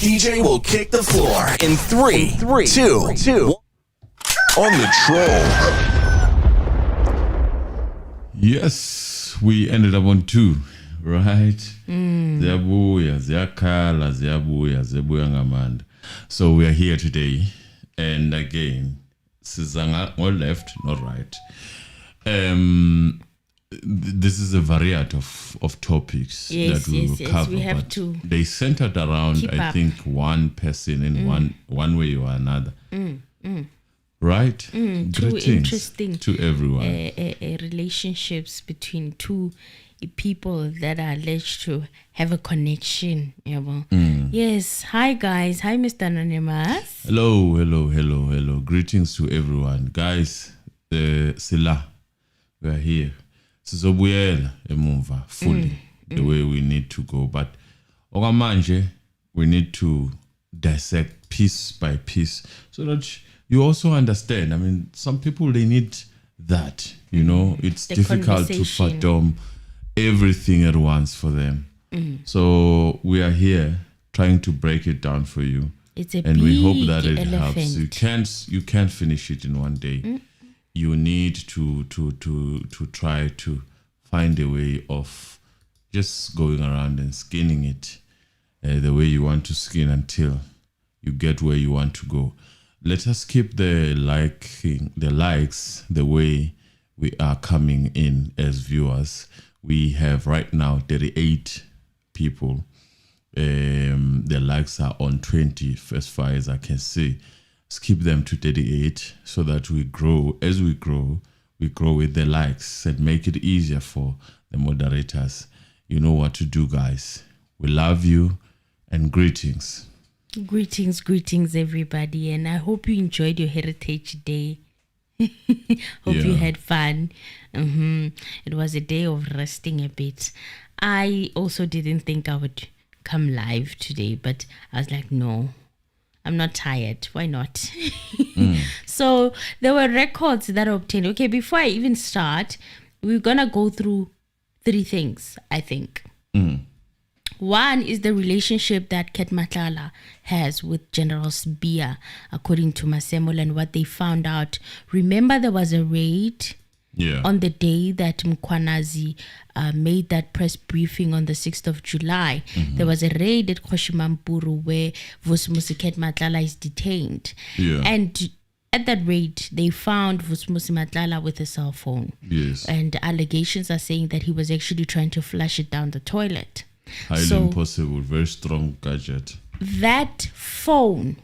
DJ will kick the floor in 3, 2, 1. On the troll. Yes, we ended up on 2, right? Ziyabuya, ziyakhala, ziyabuya ngamanda. So we are here today, and again, sizanga or left, not right. This is a variety of topics that we will cover, we have but to they centered around, I think, one person in one way or another. Right? Greetings interesting to everyone. Relationships between two people that are alleged to have a connection. Yes. Hi, guys. Hi, Mr. Anonymous. Hello. Greetings to everyone. Guys, Sila, we are here. Sizobuyela emumva fully the way we need to go. But okamanje, we need to dissect piece by piece so that you also understand. I mean, some people, they need that, it's the difficult to fathom everything at once for them. So we are here trying to break it down for you. It's a and big we hope that it elephant. helps. You can't finish it in one day. You need to try to find a way of just going around and skinning it the way you want to skin until you get where you want to go. Let us keep the likes the way we are coming in as viewers. We have right now 38 people. The likes are on 20 as far as I can see. Skip them to 38 so that we grow. As we grow with the likes and make it easier for the moderators. You know what to do, guys. We love you and greetings. Greetings, everybody. And I hope you enjoyed your Heritage Day. Hope you had fun. It was a day of resting a bit. I also didn't think I would come live today, but I was like, no. I'm not tired. Why not? So there were records that are obtained. Okay, before I even start, we're going to go through 3 things, I think. One is the relationship that Matala has with General Sibiya, according to MASEMOLA, and what they found out. Remember, there was a raid on the day that Mkwanazi made that press briefing on the 6th of July. There was a raid at Koshimampuru where Vusumusi Matala is detained. And at that raid, they found Vusumusi Matala with a cell phone. And allegations are saying that he was actually trying to flush it down the toilet. Highly impossible, very strong gadget. That phone,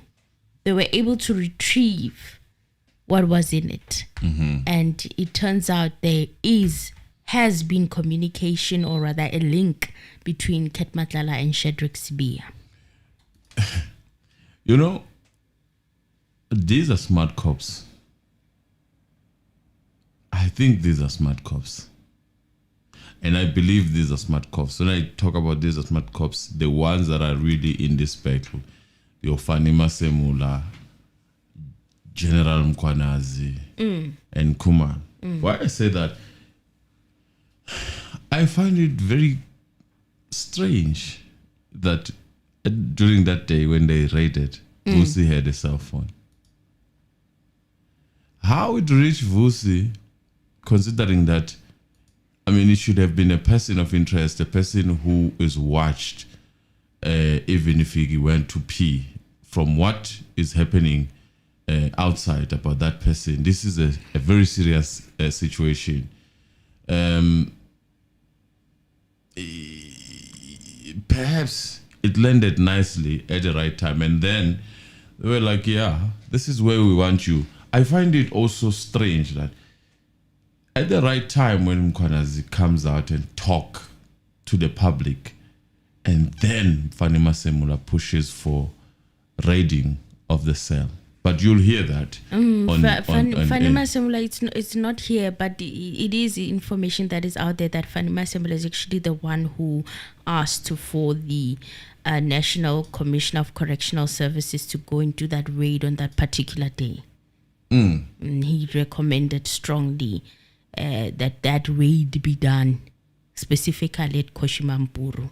they were able to retrieve what was in it. And it turns out there has been communication, or rather a link between Matala and Shadrack Sibiya. These are smart cops. I think these are smart cops. And I believe these are smart cops. When I talk about these are smart cops, the ones that are really in this battle, the MASEMOLA, General Mkwanazi, and Kuman. Why I say that? I find it very strange that during that day when they raided, Vusi had a cell phone. How it reached Vusi, considering that, I mean, it should have been a person of interest, a person who is watched, even if he went to pee, from what is happening outside about that person. This is a very serious situation. Perhaps it landed nicely at the right time, and then they were like, this is where we want you. I find it also strange that at the right time when Mkwanazi comes out and talk to the public, and then MASEMOLA pushes for raiding of the cell. But you'll hear that. MASEMOLA, it's not here, but it is information that is out there that MASEMOLA is actually the one who asked for the National Commission of Correctional Services to go and do that raid on that particular day. He recommended strongly that raid be done specifically at Koshimampuru.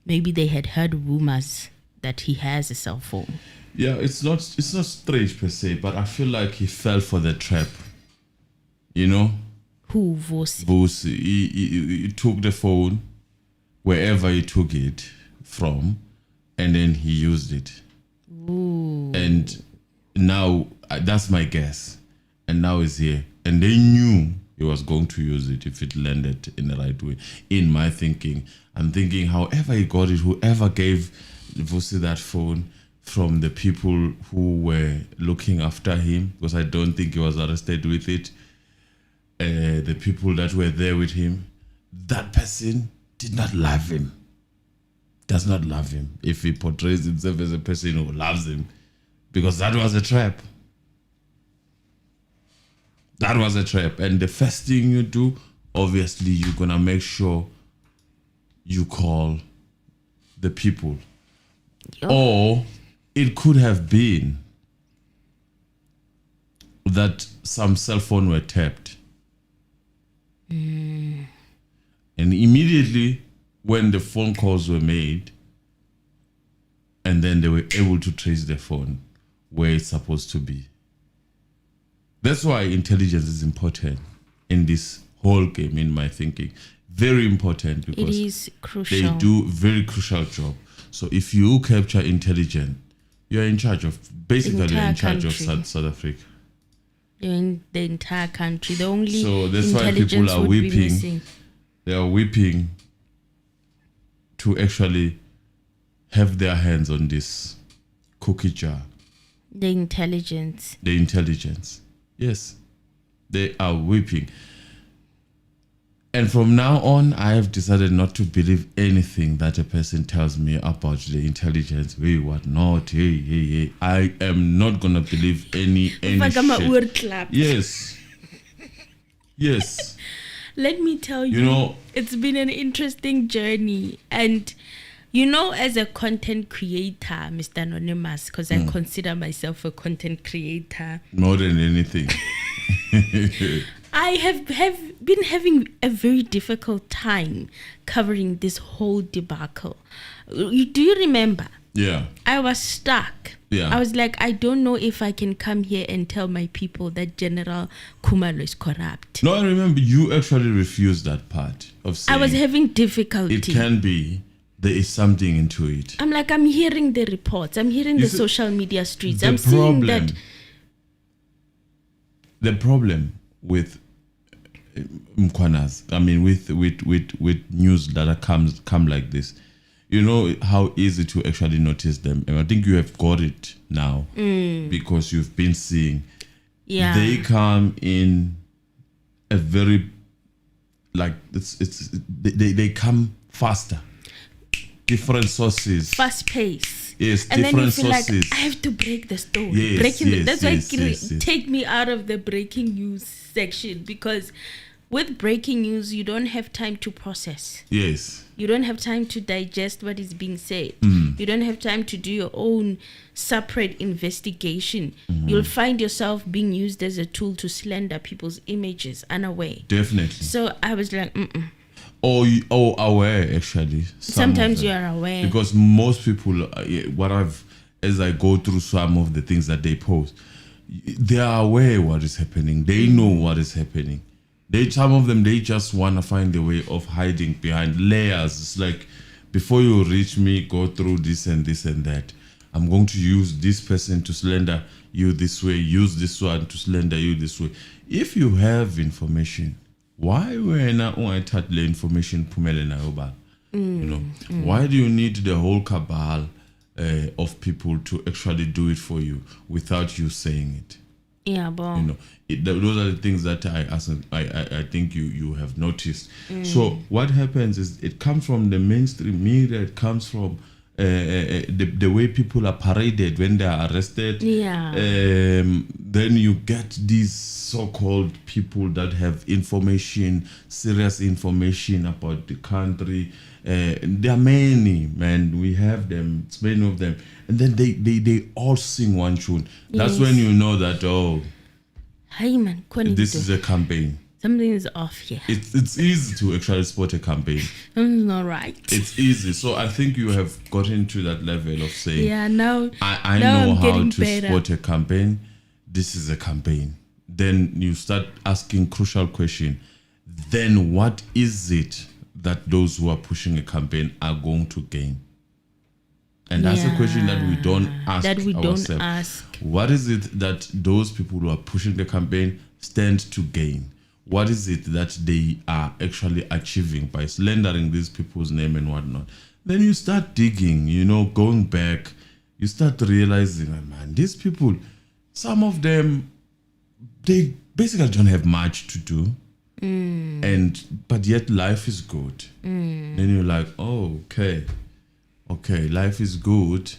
Maybe they had heard rumors that he has a cell phone. Yeah, it's not strange per se, but I feel like he fell for the trap. You know? Who, Vusi? Vusi. He took the phone wherever he took it from, and then he used it. Ooh. And now, that's my guess. And now it's here. And they knew he was going to use it if it landed in the right way. In my thinking, I'm thinking, however he got it, whoever gave Vusi that phone, from the people who were looking after him, because I don't think he was arrested with it, the people that were there with him, that person did not love him. Does not love him if he portrays himself as a person who loves him, because that was a trap. That was a trap. And the first thing you do, obviously, you're going to make sure you call the people. Or it could have been that some cell phone were tapped. And immediately when the phone calls were made, and then they were able to trace the phone where it's supposed to be. That's why intelligence is important in this whole game, in my thinking. Very important, because it is crucial. They do very crucial job. So if you capture intelligence, you're in charge of, basically you're in charge of South Africa. You're in the entire country. The only so that's why people are weeping. They are weeping to actually have their hands on this cookie jar. The intelligence. The intelligence. Yes. They are weeping. And from now on, I have decided not to believe anything that a person tells me about the intelligence. Hey, what not? Hey. I am not going to believe any shit. Yes. Yes. Let me tell you, it's been an interesting journey. And, as a content creator, Mr. Anonymous, because I consider myself a content creator. More than anything. I have been having a very difficult time covering this whole debacle. Do you remember? Yeah. I was stuck. Yeah. I was like, I don't know if I can come here and tell my people that General Khumalo is corrupt. No, I remember you actually refused that part of saying. I was having difficulty. It can be. There is something into it. I'm like, I'm hearing the reports. I'm hearing the social media streets. I'm seeing that. The problem with Mkwanas, I mean, with news that come like this, you know how easy to actually notice them. And I think you have got it now because you've been seeing. Yeah. They come in a very, like, they come faster. Different sources. Fast pace. Yes, and different then you feel sources. like I have to break the story. Yes, that's why take me out of the breaking news section, because with breaking news you don't have time to process. Yes. You don't have time to digest what is being said. You don't have time to do your own separate investigation. You'll find yourself being used as a tool to slander people's images unaware. Definitely. So I was like, Or aware, actually. Sometimes you are aware. Because most people, as I go through some of the things that they post, they are aware what is happening. They know what is happening. Some of them, they just want to find a way of hiding behind layers. It's like, before you reach me, go through this and this and that. I'm going to use this person to slander you this way, use this one to slander you this way. If you have information, why were not the information pumele na yoba? Why do you need the whole cabal of people to actually do it for you without you saying it? Yeah, but those are the things that I think you have noticed. So what happens is it comes from the mainstream media. It comes from the way people are paraded when they are arrested. Yeah. Then you get these so-called people that have information, serious information about the country. There are many, man. We have them. It's many of them. And then they all sing one tune. That's when you know that, hey man, this is a campaign. Something is off here. It's easy to actually spot a campaign. Something's not right. It's easy. So I think you have gotten to that level of saying, Yeah, now I now know I'm how getting to better. spot a campaign. This is a campaign. Then you start asking crucial question. Then what is it that those who are pushing a campaign are going to gain? And that's a question that we don't ask That we ourselves. don't ask. What is it that those people who are pushing the campaign stand to gain? What is it that they are actually achieving by slandering these people's name and whatnot? Then you start digging, going back. You start realizing, man, these people, some of them, they basically don't have much to do. But yet life is good. Then you're like, oh, okay, life is good.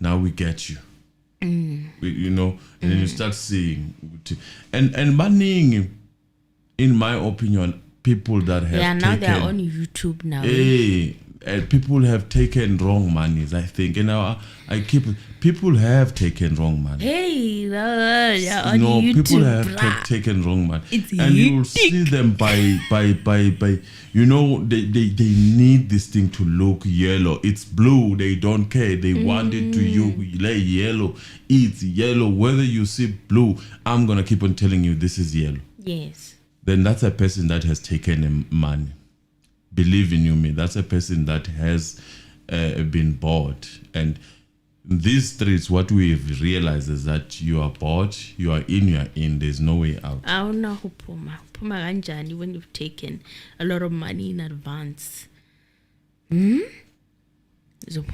Now we get you. And then you start seeing, and banning, in my opinion, people that have now taken, they're on YouTube now. people have taken wrong monies, I think, and people have taken wrong money. Hey, they're on YouTube. People have bruh. taken wrong money, It's and you will see them by they need this thing to look yellow. It's blue. They don't care. They want it to lay yellow. It's yellow. Whether you see blue, I'm gonna keep on telling you this is yellow. Yes. Then that's a person that has taken money. Believe in me, that's a person that has been bought. And these streets, what we've realized is that you are bought, you are in, there's no way out. Puma kanjani when you've taken a lot of money in advance. Zophuma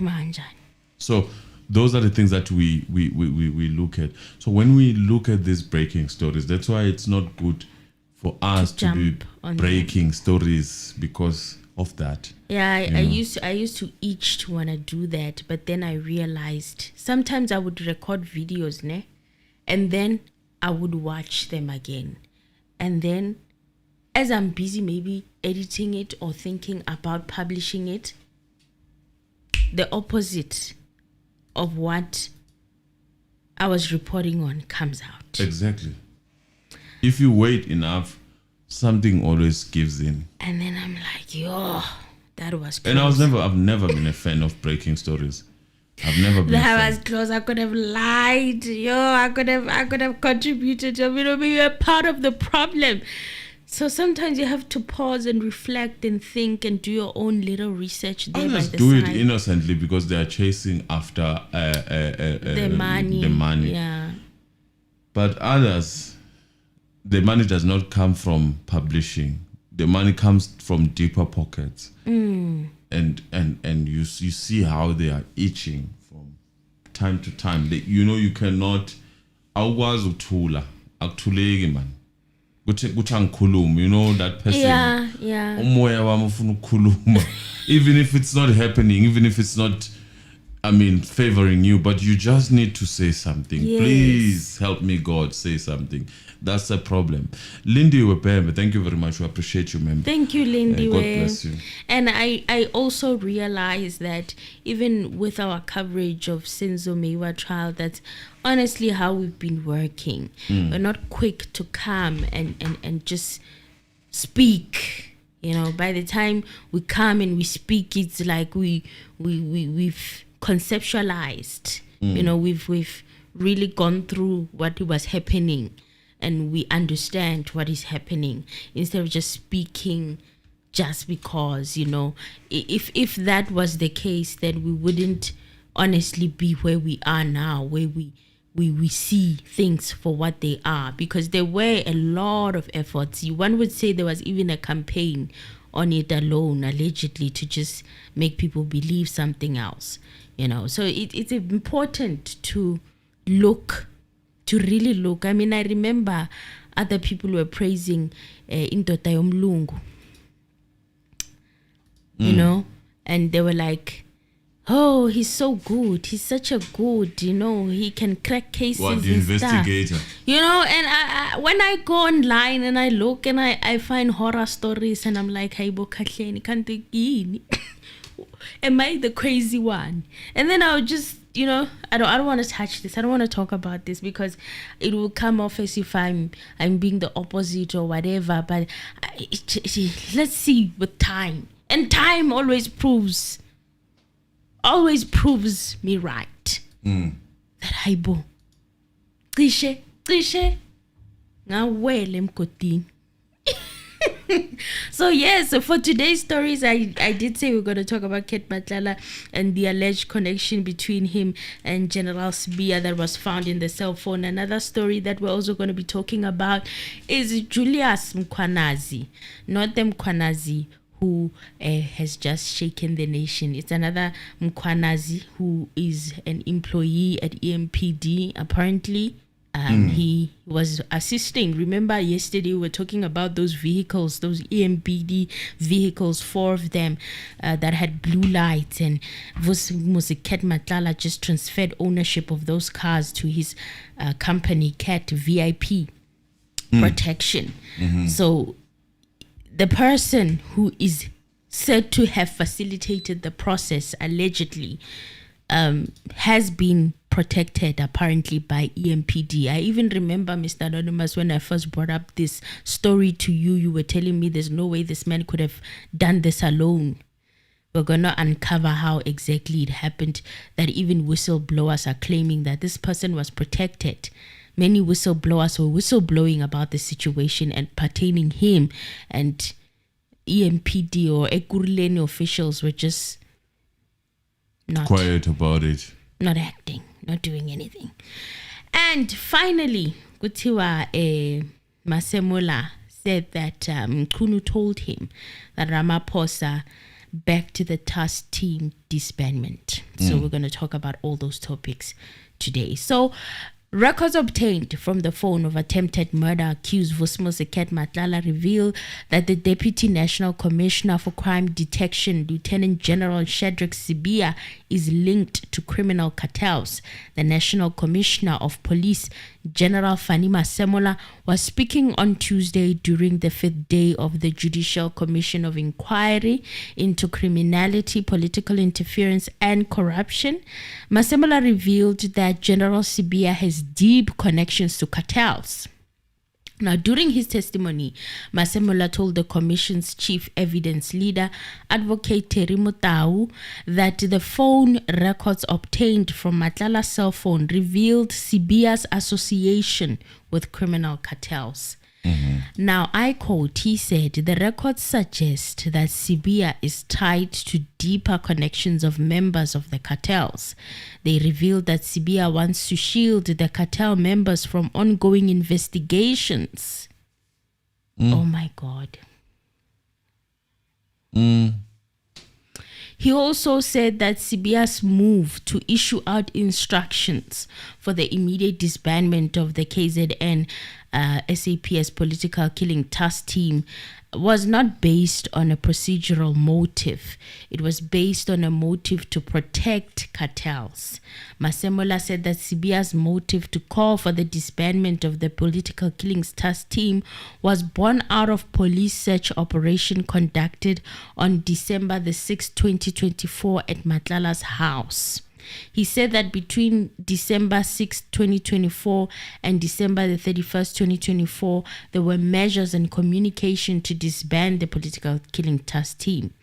kanjani? So those are the things that we look at. So when we look at these breaking stories, that's why it's not good for us to be breaking stories because of that. Yeah, I used to itch to want to do that, but then I realized sometimes I would record videos, and then I would watch them again. And then as I'm busy maybe editing it or thinking about publishing it, the opposite of what I was reporting on comes out. Exactly. If you wait enough, something always gives in. And then I'm like, yo, that was close. And I've never been a fan of breaking stories. I've never been. That was close. I could have lied. I could have contributed to be a part of the problem. So sometimes you have to pause and reflect and think and do your own little research there Others by the do side. it innocently because they are chasing after The money. Yeah. But others, the money does not come from publishing. The money comes from deeper pockets. And you see how they are itching from time to time. You cannot. Awukwazi ukuthula, akuthuleki man. Kuthi angikhulumi, that person. Yeah. Umoya wami ufuna ukukhuluma. Even if it's not happening, even if it's not, favoring you, but you just need to say something. Yes. Please help me, God, say something. That's a problem. Lindy Webembe, thank you very much. We appreciate you, ma'am. Thank you, Lindy. God bless you. And I also realized that even with our coverage of Senzo Mewa trial, that's honestly how we've been working. We're not quick to come and just speak. By the time we come and we speak, it's like we've conceptualized. We've really gone through what was happening. And we understand what is happening instead of just speaking just because, if that was the case, then we wouldn't honestly be where we are now, where we see things for what they are, because there were a lot of efforts. One would say there was even a campaign on it alone, allegedly, to just make people believe something else, So it's important to really look. I remember other people were praising Indoda Yomlungu, and they were like, oh, he's so good. He's such a good, he can crack cases. What, the investigator? Stuff. And I when I go online and I look and I find horror stories and I'm like, Haibo Katleni, can't am I the crazy one? And then I'll just I don't want to touch this. I don't want to talk about this because it will come off as if I'm being the opposite or whatever. But let's see with time, and time always proves me right. That haibo, cishe ngawele mkotini. So for today's stories, I did say we're going to talk about Ket Matala and the alleged connection between him and General Sibiya that was found in the cell phone. Another story that we're also going to be talking about is Julius Mkwanazi, not the Mkwanazi who has just shaken the nation. It's another Mkwanazi who is an employee at EMPD, apparently. He was assisting. Remember yesterday we were talking about those vehicles, those EMPD vehicles, 4 of them that had blue lights, and Ket Matala just transferred ownership of those cars to his company, Cat VIP Protection. So the person who is said to have facilitated the process, allegedly, has been protected apparently by EMPD. I even remember, Mr. Anonymous, when I first brought up this story to you, you were telling me there's no way this man could have done this alone. We're going to uncover how exactly it happened, that even whistleblowers are claiming that this person was protected. Many whistleblowers were whistleblowing about the situation and pertaining him, and EMPD or Ekuruleni officials were just not quiet about it, not acting, not doing anything. And finally, Kutiwa MASEMOLA said that Mkhunu told him that Ramaphosa backed the task team disbandment. So we're going to talk about all those topics today. So records obtained from the phone of attempted murder accused Ket Matala reveal that the Deputy National Commissioner for Crime Detection, Lieutenant General Shadrack Sibiya, is linked to criminal cartels. The National Commissioner of Police, General Fani MASEMOLA, was speaking on Tuesday during the 5th day of the Judicial Commission of Inquiry into Criminality, Political Interference and Corruption. MASEMOLA revealed that General Sibiya has deep connections to cartels. Now, during his testimony, MASEMOLA told the Commission's chief evidence leader, Advocate Terry Motau, that the phone records obtained from Matlala's cell phone revealed Sibiya's association with criminal cartels. Now, I quote, he said, the records suggest that Sibiya is tied to deeper connections of members of the cartels. They revealed that Sibiya wants to shield the cartel members from ongoing investigations. Oh my God. He also said that Sibiya's move to issue out instructions for the immediate disbandment of the KZN SAPS political killing task team was not based on a procedural motive. It was based on a motive to protect cartels. MASEMOLA said that Sibiya's motive to call for the disbandment of the political killings task team was born out of police search operation conducted on December the 6th, 2024 at Matlala's house. He said that between December 6, 2024 and December the 31st, 2024, there were measures and communication to disband the political killing task team.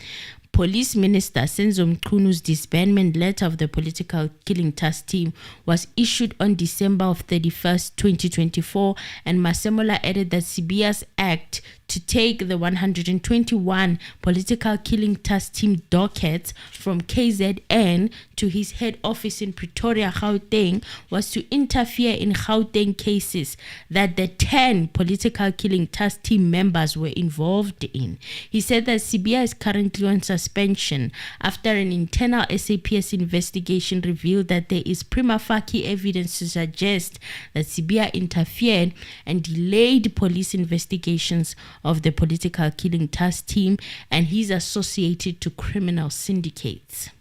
Police Minister Senzo Mkhunu's disbandment letter of the political killing task team was issued on December of 31st, 2024, and MASEMOLA added that Sibiya's act to take the 121 political killing task team dockets from KZN to his head office in Pretoria, Gauteng, was to interfere in Gauteng cases that the 10 political killing task team members were involved in. He said that Sibiya is currently on suspension after an internal SAPS investigation revealed that there is prima facie evidence to suggest that Sibiya interfered and delayed police investigations of the political killing task team, and he's associated to criminal syndicates.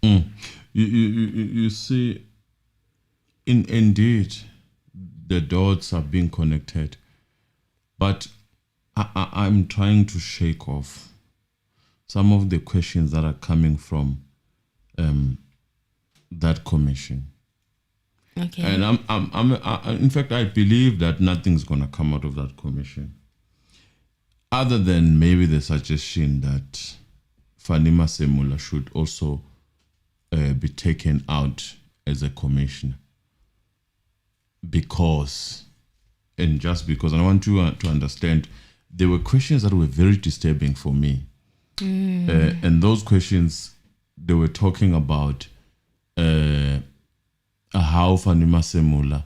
You see, indeed, the dots are being connected, but I'm trying to shake off some of the questions that are coming from that commission. Okay. And in fact, I believe that nothing's going to come out of that commission, other than maybe the suggestion that MASEMOLA should also be taken out as a commissioner. Because, and I want you to understand, there were questions that were very disturbing for me. And those questions, they were talking about how MASEMOLA,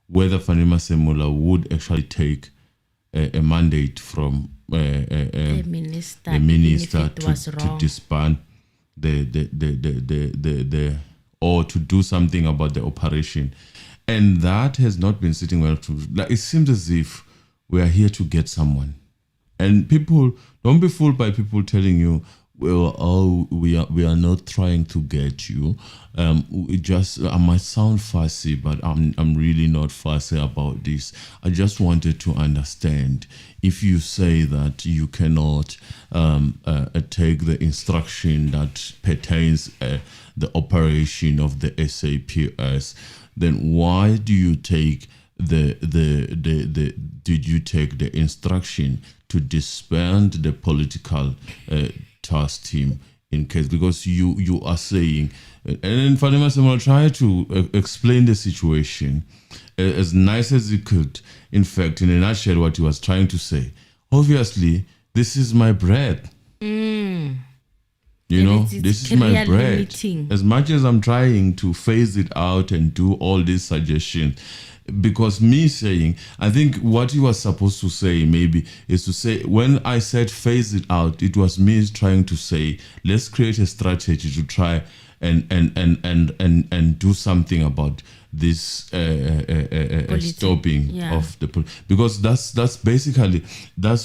whether MASEMOLA would actually take a mandate from the minister to disband the or to do something about the operation. And that has not been sitting well. Like, it seems as if we are here to get someone. And people, don't be fooled by people telling you, well, we are not trying to get you. I might sound fussy, but I'm really not fussy about this. I just wanted to understand, if you say that you cannot take the instruction that pertains the operation of the SAPS, then why do you take did you take the instruction to disband the political task team in case, because you are saying, and then MASEMOLA tried to explain the situation as nice as he could. In fact, in a nutshell, what he was trying to say, obviously, this is my bread. This is my bread. Limiting. As much as I'm trying to phase it out and do all these suggestions, because me saying, I think what he was supposed to say maybe is to say, when I said phase it out, it was me trying to say, let's create a strategy to try and do something about this stopping of the because that's basically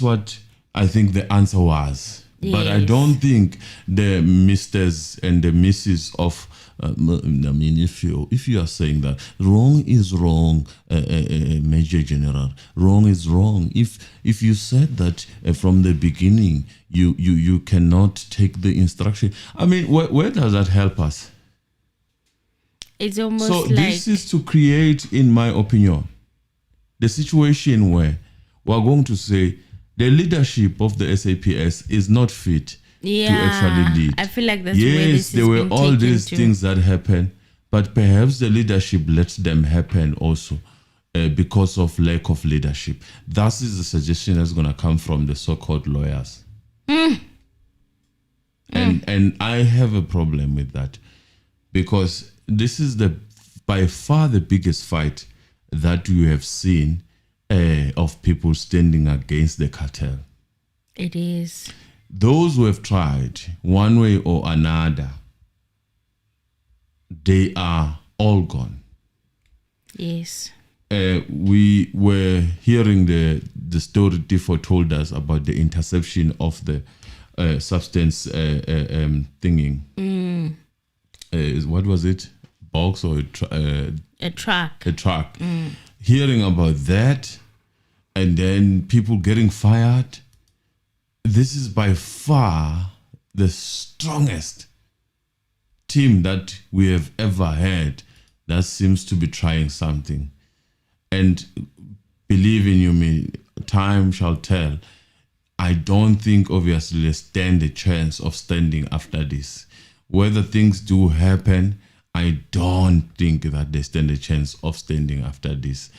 what I think the answer was. Yes. But I don't think the Misters and the Misses of if you are saying that wrong is wrong, Major General, wrong is wrong. If you said that from the beginning, you cannot take the instruction. I mean, where does that help us? It's almost so like this is to create, in my opinion, the situation where we're going to say the leadership of the SAPS is not fit to actually lead. I feel like that's where this there were all these things that happened, but perhaps the leadership let them happen also because of lack of leadership. That is the suggestion that's going to come from the so-called lawyers. And I have a problem with that, because this is by far the biggest fight that you have seen of people standing against the cartel. It is. Those who have tried one way or another, they are all gone. Yes. We were hearing the story Tifo told us about the interception of the substance thinking. What was it? Box or a truck? A truck. Hearing about that, and then people getting fired. This is by far the strongest team that we have ever had that seems to be trying something. And believe in me, time shall tell. I don't think obviously they stand a chance of standing after this. Whether things do happen, I don't think that they stand a chance of standing after this.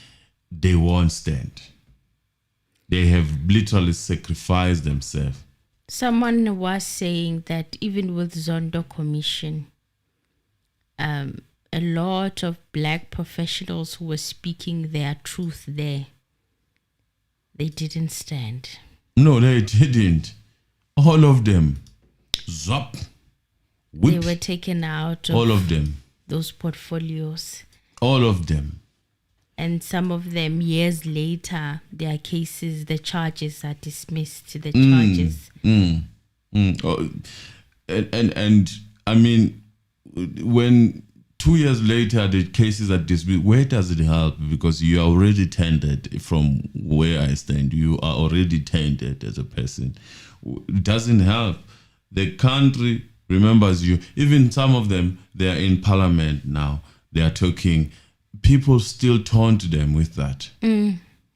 They won't stand. They have literally sacrificed themselves. Someone was saying that even with Zondo Commission, a lot of black professionals who were speaking their truth there, they didn't stand. No, they didn't. All of them. Zop. Whip. They were taken out of all of them. Those portfolios. All of them. And some of them, years later, their cases, the charges are dismissed. The charges. Oh, and I mean, when 2 years later the cases are dismissed, where does it help? Because you are already tainted. From where I stand, you are already tainted as a person. It doesn't help. The country remembers you. Even some of them, they are in parliament now. They are talking. people still taunt them with that.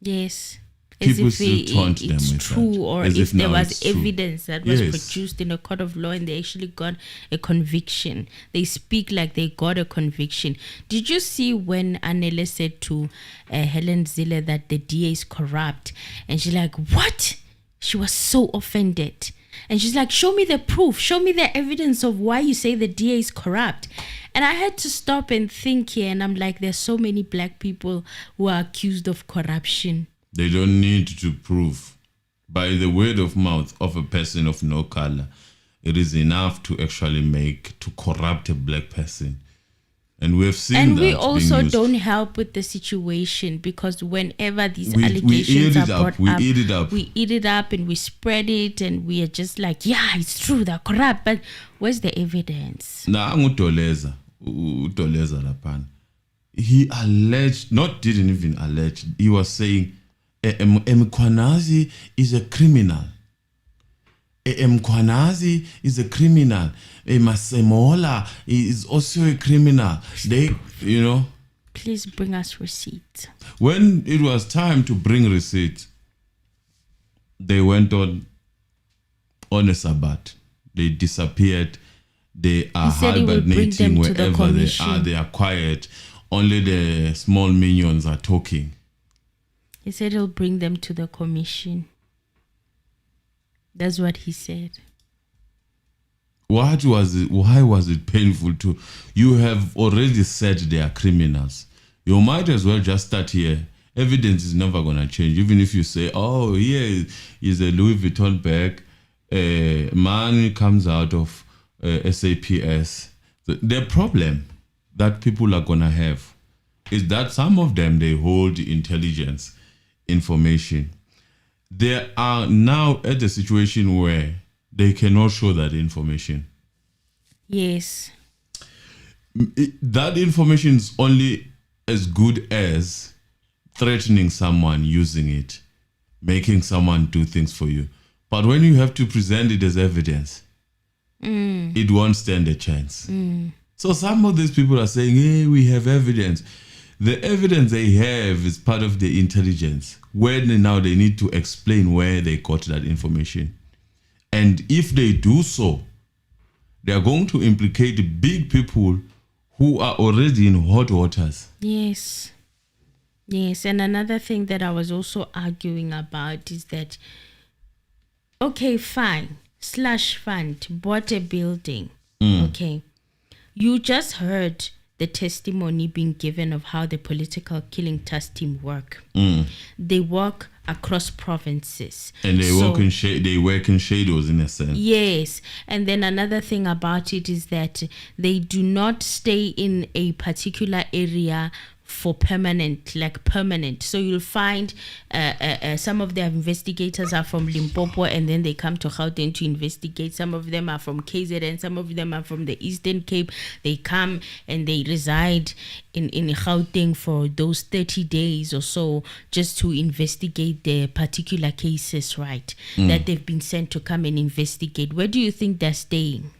Yes. People still taunt them it's with true, that. or As if there now was it's true. evidence that was Yes. produced in a court of law and they actually got a conviction. They speak like they got a conviction. Did you see when Anele said to Helen Zille that the DA is corrupt? And she's like, what? She was so offended. And she's like, show me the proof. Show me the evidence of why you say the DA is corrupt. And I had to stop and think here. And I'm like, there's so many black people who are accused of corruption. They don't need to prove. By the word of mouth of a person of no color, it is enough to actually to corrupt a black person. And we have seen and that. And we also being used. don't help with the situation, because whenever these we allegations are brought up, we eat it up and we spread it, and we are just like, yeah, it's true, they're corrupt, but where's the evidence? Nah, Udoleza lapana. He alleged, didn't even allege, he was saying, Mkhwanazi is a criminal. Mkhwanazi is a criminal. MASEMOLA is also a criminal. Please bring us receipts. When it was time to bring receipts, they went on a Sabbath. They disappeared. They are hibernating wherever they are. They are quiet. Only the small minions are talking. He said he'll bring them to the commission. That's what he said. Why was it painful to? You have already said they are criminals. You might as well just start here. Evidence is never going to change. Even if you say, oh, here is a Louis Vuitton bag. Money comes out of SAPS. The problem that people are going to have is that some of them, they hold intelligence information. They are now at a situation where they cannot show that information. Yes. That information is only as good as threatening someone using it, making someone do things for you. But when you have to present it as evidence, it won't stand a chance. So some of these people are saying, hey, we have evidence. The evidence they have is part of the intelligence. When now they need to explain where they got that information. And if they do so, they are going to implicate big people who are already in hot waters. Yes. Yes. And another thing that I was also arguing about is that, okay, fine, slush fund bought a building. Okay. You just heard the testimony being given of how the political killing task team work. They work across provinces. And they work in shadows, in a sense. Yes. And then another thing about it is that they do not stay in a particular area for permanent. So you'll find some of their investigators are from Limpopo, and then they come to Gauteng to investigate. Some of them are from KZN, some of them are from the Eastern Cape. They come and they reside in Gauteng for those 30 days or so, just to investigate the particular cases, right? That they've been sent to come and investigate. Where do you think they're staying?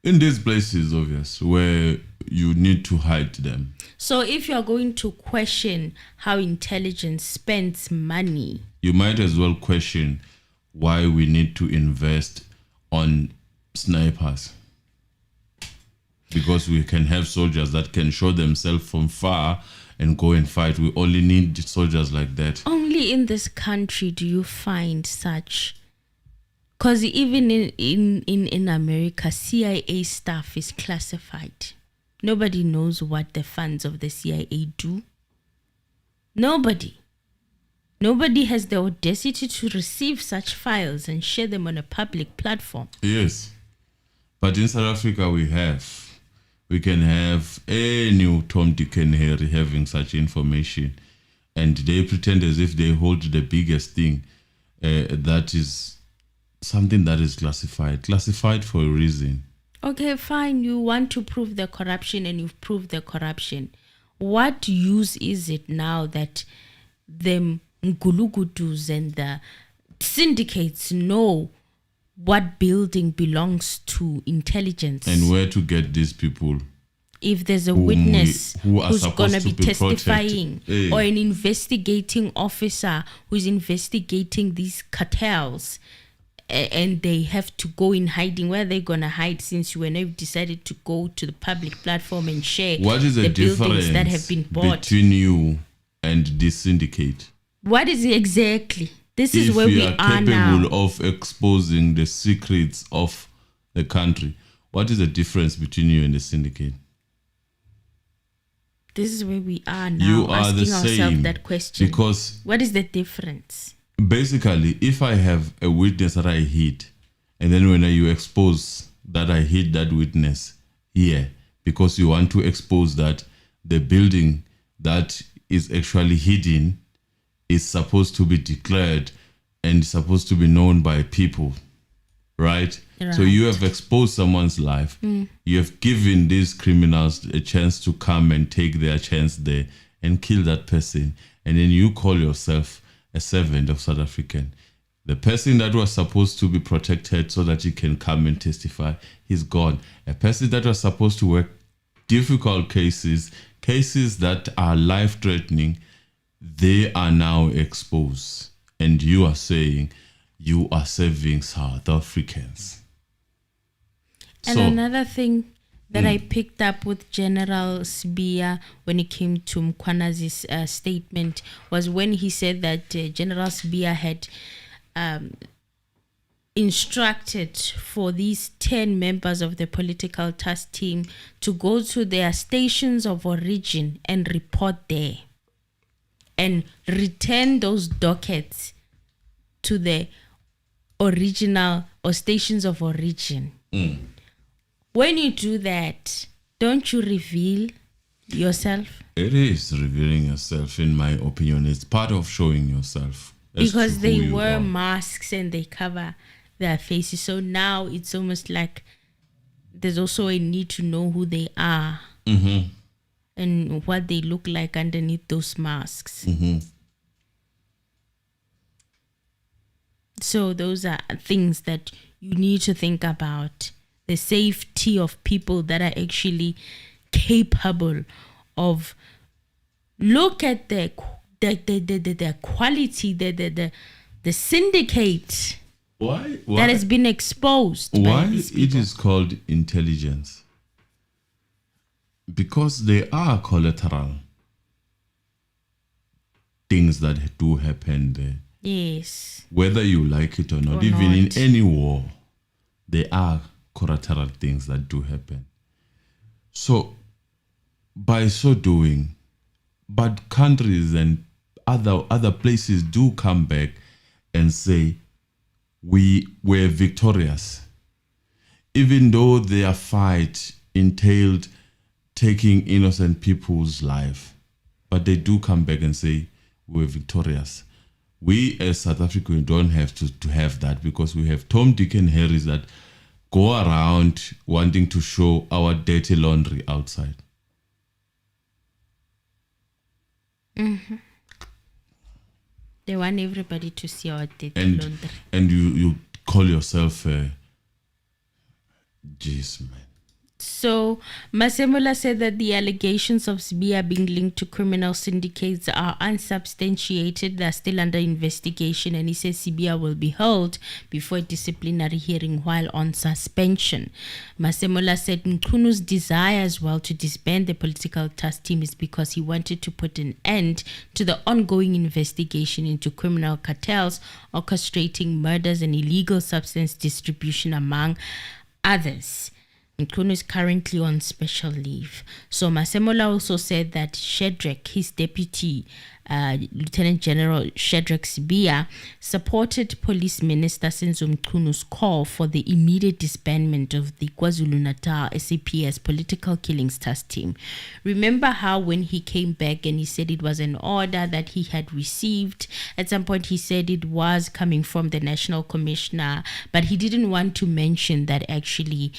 In these places, obvious, where you need to hide them. So if you're going to question how intelligence spends money, you might as well question why we need to invest on snipers. Because we can have soldiers that can show themselves from far and go and fight. We only need soldiers like that. Only in this country do you find such. Because even in America, CIA stuff is classified. Nobody knows what the funds of the CIA do. Nobody has the audacity to receive such files and share them on a public platform. Yes. But in South Africa, we can have any Tom, Dick and Harry having such information. And they pretend as if they hold the biggest thing. That is something that is classified for a reason. Okay, fine. You want to prove the corruption and you've proved the corruption. What use is it now that the Ngulugudus and the syndicates know what building belongs to intelligence? And where to get these people? if there's a whom witness who are who's supposed going to be protected. testifying, or an investigating officer who's investigating these cartels, and they have to go in hiding, where they're going to hide, since you and I've decided to go to the public platform and share What is the buildings difference that have been bought? between you and this syndicate? What is it exactly? This is If where you we are are now. capable of exposing the secrets of the country, what is the difference between you and the syndicate? This is where we are now, You are asking the ourselves same, that question. because What is the difference? basically, if I have a witness that I hit, and then when you expose that I hit that witness here, because you want to expose that the building that is actually hidden is supposed to be declared and supposed to be known by people, right? So you have exposed someone's life. You have given these criminals a chance to come and take their chance there and kill that person. And then you call yourself a servant of South African. The person that was supposed to be protected so that you can come and testify, he's gone. A person that was supposed to work difficult cases that are life-threatening, they are now exposed. And you are saying you are saving South Africans. And another thing that I picked up with General Sibiya when it came to Mkwanazi's statement was when he said that General Sibiya had instructed for these 10 members of the political task team to go to their stations of origin and report there and return those dockets to the original or stations of origin. When you do that, don't you reveal yourself? It is revealing yourself, in my opinion. It's part of showing yourself. Because they wear masks and they cover their faces. So now it's almost like there's also a need to know who they are and what they look like underneath those masks. So those are things that you need to think about. The safety of people that are actually capable of, look at the quality, the syndicate Why that has been exposed. Why it is called intelligence? Because they are collateral things that do happen there. Yes. Whether you like it or not, Or even in not. any war, there are collateral things that do happen. So, by so doing, but countries and other places do come back and say, we were victorious. Even though their fight entailed taking innocent people's life, but they do come back and say, we were victorious. We as South Africans don't have to have that, because we have Tom, Dick and Harry that go around wanting to show our dirty laundry outside. They want everybody to see our dirty laundry. And you call yourself jeez, man. So, MASEMOLA said that the allegations of Sibiya being linked to criminal syndicates are unsubstantiated. They're still under investigation, and he says Sibiya will be held before a disciplinary hearing while on suspension. MASEMOLA said Mkunu's desire as well to disband the political task team is because he wanted to put an end to the ongoing investigation into criminal cartels orchestrating murders and illegal substance distribution, among others. Mkunu is currently on special leave. So MASEMOLA also said that Shadrack, his deputy, Lieutenant General Shadrack Sibiya, supported Police Minister Senzo Mkunu's call for the immediate disbandment of the KwaZulu-Natal SAPS political killings task team. Remember how when he came back and he said it was an order that he had received, at some point he said it was coming from the National Commissioner, but he didn't want to mention that actually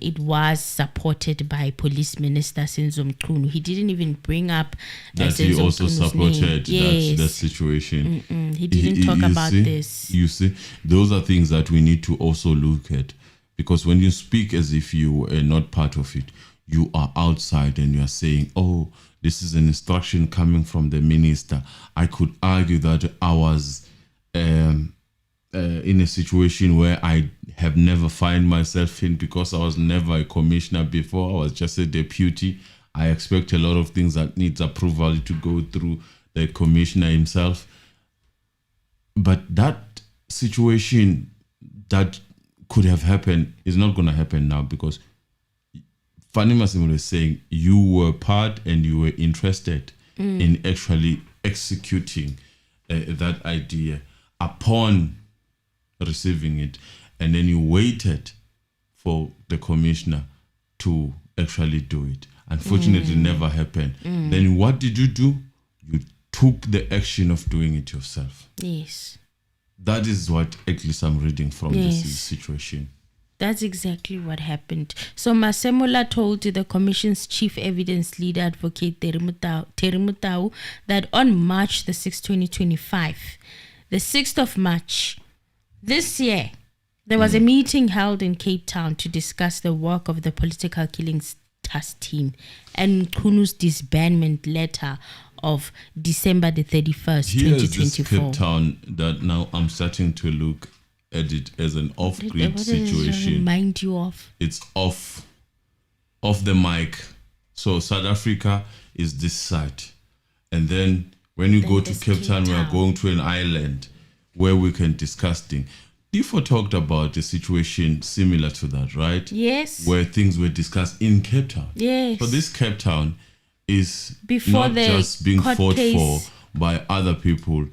it was supported by Police Minister Senzo Mkunu. He didn't even bring up that he Senzo also Mkunu's supported name. that situation. He didn't talk about see, this. You see, those are things that we need to also look at, because when you speak as if you are not part of it, you are outside and you are saying, oh, this is an instruction coming from the minister. I could argue that I was in a situation where I have never find myself in, because I was never a commissioner before. I was just a deputy. I expect a lot of things that needs approval to go through the commissioner himself. But that situation that could have happened is not going to happen now, because Fanny MASEMOLA is saying you were part and you were interested in actually executing that idea upon receiving it, and then you waited for the commissioner to actually do it. Unfortunately, it never happened. Then what did you do? You took the action of doing it yourself. Yes. That is what at least I'm reading from this situation. That's exactly what happened. So MASEMOLA told the Commission's chief evidence leader, Advocate Terimutau, that on March the 6th, 2025, the 6th of March this year, there was a meeting held in Cape Town to discuss the work of the political killings task team and Kunu's disbandment letter of December the 31st, Here's 2024. this Cape Town that now I'm starting to look at it as an off-grid What does it situation. remind you of? It's off the mic. So South Africa is this side, and then when you go to there's Cape Town, we are Town. going to an island where we can discuss things. Before talked about a situation similar to that, right? Yes. Where things were discussed in Cape Town. Yes. So this Cape Town is Before not the just being court fought case. for by other people.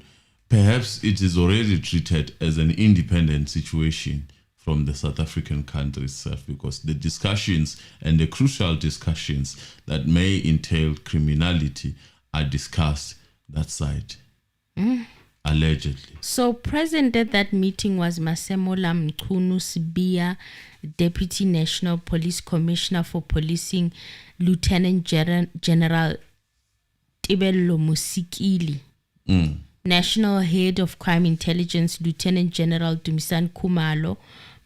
Perhaps it is already treated as an independent situation from the South African country itself, because the discussions and the crucial discussions that may entail criminality are discussed that side. Allegedly. So present at that meeting was MASEMOLA Mchunu Sibiya, Deputy National Police Commissioner for Policing, Lieutenant General Tibello Musikili, National Head of Crime Intelligence, Lieutenant General Dumisan Kumalo,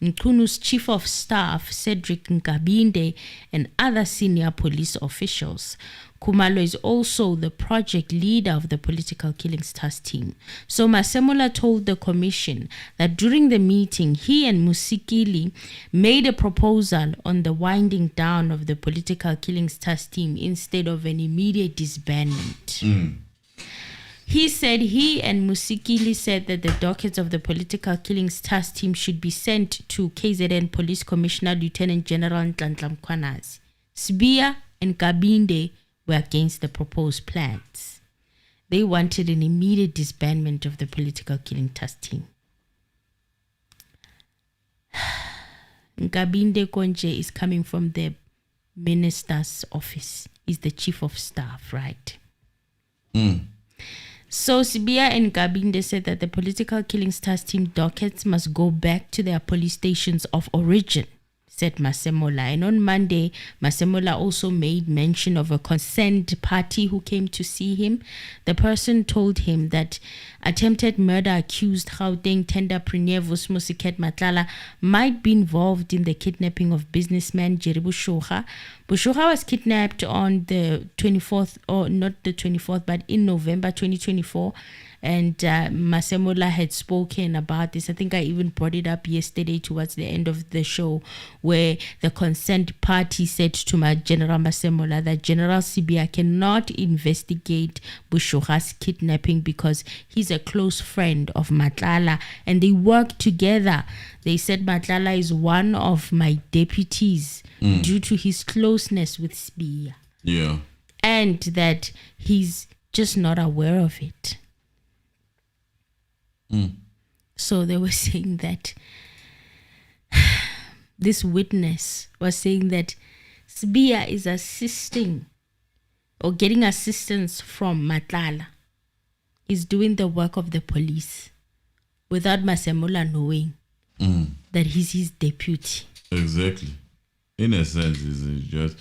Mchunu's Chief of Staff, Cedric Nkabinde, and other senior police officials. Kumalo is also the project leader of the political killings task team. So MASEMOLA told the commission that during the meeting, he and Musikili made a proposal on the winding down of the political killings task team instead of an immediate disbandment. He said he and Musikili said that the dockets of the political killings task team should be sent to KZN Police Commissioner Lieutenant General Nhlanhla Mkhwanazi. Sibiya and Kabinde were against the proposed plans. They wanted an immediate disbandment of the political killing task team. Nkabinde Konje is coming from the minister's office. He's the chief of staff, right? So Sibiya and Nkabinde said that the political killings task team dockets must go back to their police stations of origin, said MASEMOLA. And on Monday, MASEMOLA also made mention of a concerned party who came to see him. The person told him that attempted murder accused Gauteng tenderpreneur Vusmusiket Matala might be involved in the kidnapping of businessman Jerry Bushoga. Bushoga was kidnapped on the 24th, or not the 24th, but in November 2024. And MASEMOLA had spoken about this. I think I even brought it up yesterday towards the end of the show, where the concerned party said to my General MASEMOLA that General Sibiya cannot investigate Bushoga's kidnapping because he's a close friend of Matala and they work together. They said Matala is one of my deputies due to his closeness with Sibiya. Yeah. And that he's just not aware of it. So they were saying that this witness was saying that Sibiya is assisting or getting assistance from Matala. He's doing the work of the police without MASEMOLA knowing that he's his deputy. Exactly. In a sense, it's just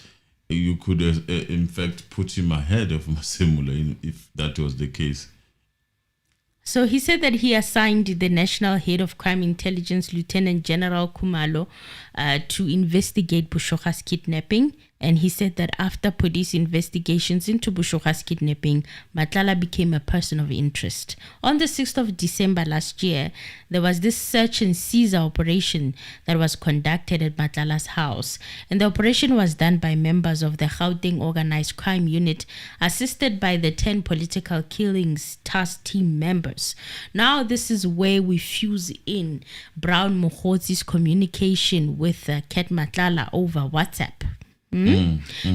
you could in fact put him ahead of MASEMOLA if that was the case. So he said that he assigned the National Head of Crime Intelligence, Lieutenant General Kumalo, to investigate Bushoga's kidnapping. And he said that after police investigations into Bushokha's kidnapping, Matala became a person of interest. On the 6th of December last year, there was this search and seizure operation that was conducted at Matlala's house. And the operation was done by members of the Gauteng Organized Crime Unit, assisted by the 10 political killings task team members. Now, this is where we fuse in Brown Mokgotzi's communication with Ket Matlala over WhatsApp.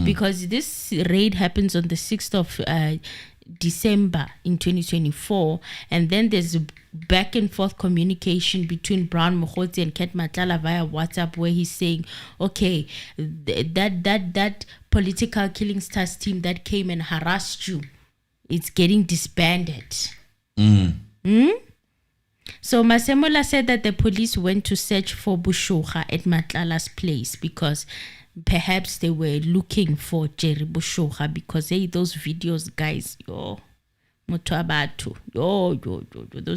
Because this raid happens on the 6th of December in 2024, and then there's back and forth communication between Brown Mokgotzi and Ket Matlala via WhatsApp, where he's saying, okay, that political killings task team that came and harassed you, it's getting disbanded. So MASEMOLA said that the police went to search for Bushokha at Matlala's place because perhaps they were looking for Jerry Bushokha, because hey, those videos, guys, those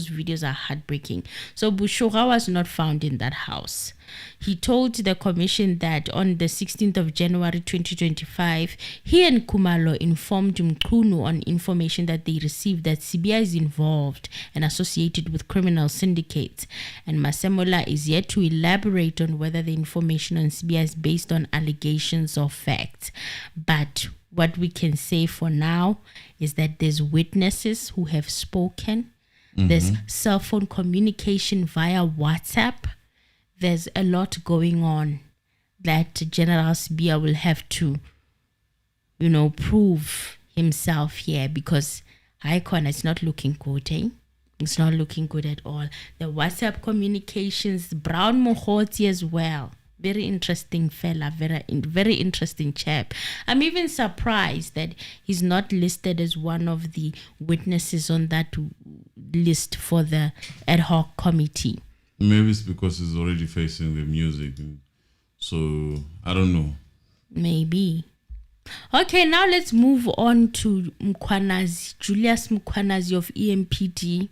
videos are heartbreaking. So Bushokha was not found in that house. He told the commission that on the 16th of January 2025, he and Kumalo informed Mkhunu on information that they received that Sibiya is involved and associated with criminal syndicates. And MASEMOLA is yet to elaborate on whether the information on Sibiya is based on allegations or facts. But what we can say for now is that there's witnesses who have spoken. There's cell phone communication via WhatsApp. There's a lot going on that General Sibiya will have to, prove himself here, because Icon is not looking good, eh? It's not looking good at all. The WhatsApp communications, Brown Mokgotzi as well. Very interesting fella, very interesting chap. I'm even surprised that he's not listed as one of the witnesses on that list for the ad hoc committee. Maybe it's because he's already facing the music. So, I don't know. Maybe. Okay, now let's move on to Mkhwanazi, Julius Mkhwanazi of EMPD.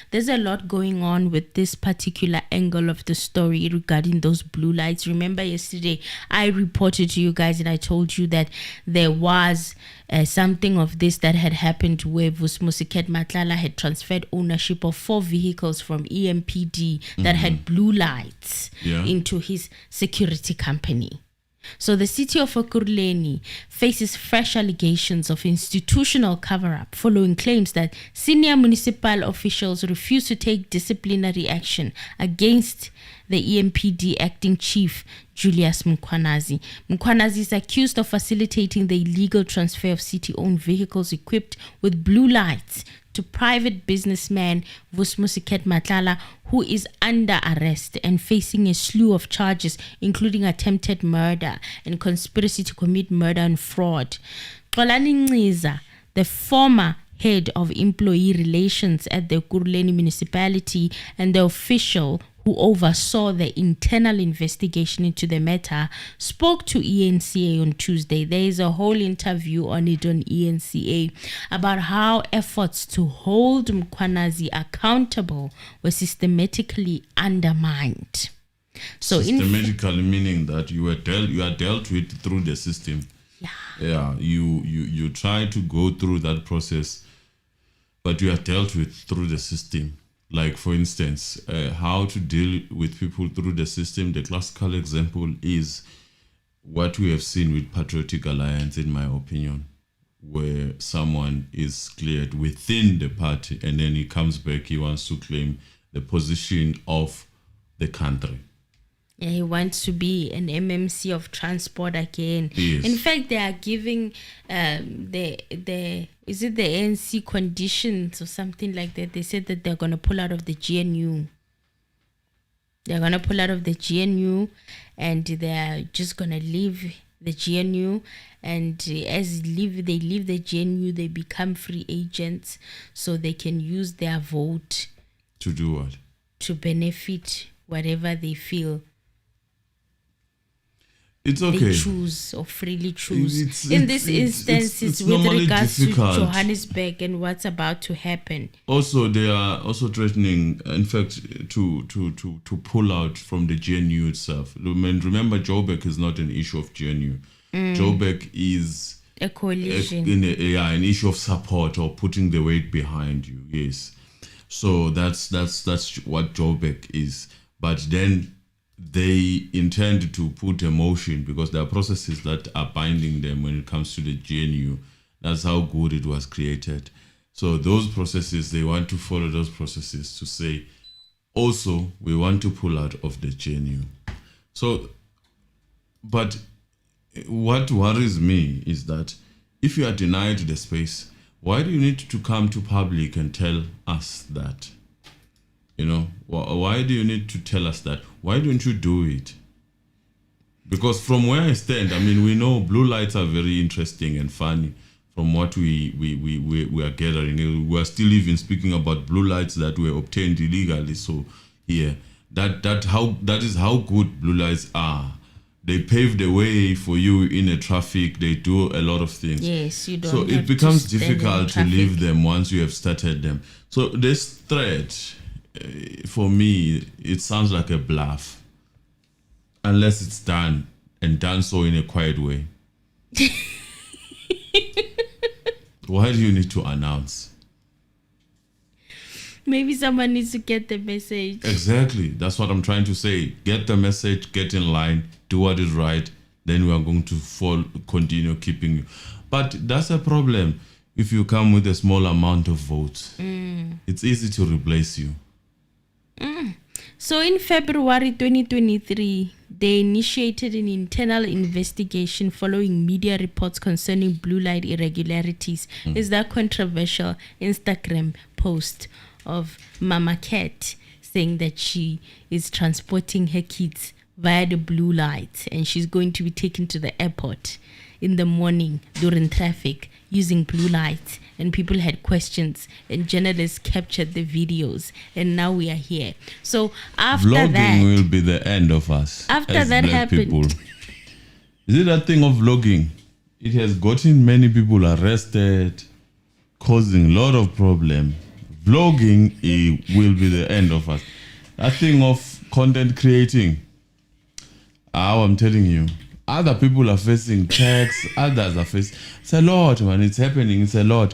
There's a lot going on with this particular angle of the story regarding those blue lights. Remember yesterday I reported to you guys and I told you that there was something of this that had happened where Ket Matlala had transferred ownership of 4 vehicles from EMPD that had blue lights into his security company. So the city of Ekurhuleni faces fresh allegations of institutional cover-up following claims that senior municipal officials refused to take disciplinary action against the EMPD acting chief, Julius Mkhwanazi. Mkhwanazi is accused of facilitating the illegal transfer of city-owned vehicles equipped with blue lights to private businessman Ket Matlala, who is under arrest and facing a slew of charges, including attempted murder and conspiracy to commit murder and fraud. Xolani Nxiza, the former head of employee relations at the Ekurhuleni municipality and the official who oversaw the internal investigation into the matter, spoke to ENCA on Tuesday. There is a whole interview on it on ENCA about how efforts to hold Mkhwanazi accountable were systematically undermined. So systematically meaning that you are dealt with through the system. You try to go through that process, but you are dealt with through the system. Like, for instance, how to deal with people through the system. The classical example is what we have seen with Patriotic Alliance, in my opinion, where someone is cleared within the party and then he comes back, he wants to claim the position of the country. Yeah, he wants to be an MMC of transport again. Yes. In fact, they are giving is it the ANC conditions or something like that? They said that they're going to pull out of the GNU. They're going to pull out of the GNU and they're just going to leave the GNU. And as they leave the GNU, they become free agents so they can use their vote. To do what? To benefit whatever they feel. It's okay. They choose or freely choose. In this instance, it's with regards difficult. to Johannesburg and what's about to happen. Also, they are also threatening, in fact, to pull out from the GNU itself. Remember, Joburg is not an issue of GNU. Joburg is a coalition. An issue of support or putting the weight behind you. Yes. So that's what Joburg is. But then they intend to put a motion because there are processes that are binding them when it comes to the GNU. That's how good it was created. So those processes, they want to follow those processes to say, also, we want to pull out of the GNU. So, but what worries me is that if you are denied the space, why do you need to come to public and tell us that? You know, why do you need to tell us that? Why don't you do it? Because from where I stand, I mean, we know blue lights are very interesting and funny from what we are gathering. We are still even speaking about blue lights that were obtained illegally. So here, that is how good blue lights are. They pave the way for you in a traffic. They do a lot of things. Yes, you don't. So it becomes difficult to leave them once you have started them. So this threat, for me, it sounds like a bluff, unless it's done and done so in a quiet way. Why do you need to announce? Maybe someone needs to get the message. Exactly. That's what I'm trying to say. Get the message, get in line, do what is right, then we are going to continue keeping you. But that's a problem. If you come with a small amount of votes, it's easy to replace you. So in February 2023, they initiated an internal investigation following media reports concerning blue light irregularities. Is that controversial Instagram post of Mama Cat saying that she is transporting her kids via the blue light and she's going to be taken to the airport in the morning during traffic using blue lights, and people had questions and journalists captured the videos, and now we are here. So after vlogging will be the end of us. After that happened, people. Is it that thing of vlogging? It has gotten many people arrested, causing a lot of problem. Vlogging will be the end of us. That thing of content creating, I'm telling you, other people are facing tax, others are facing. It's a lot, man. It's happening. It's a lot.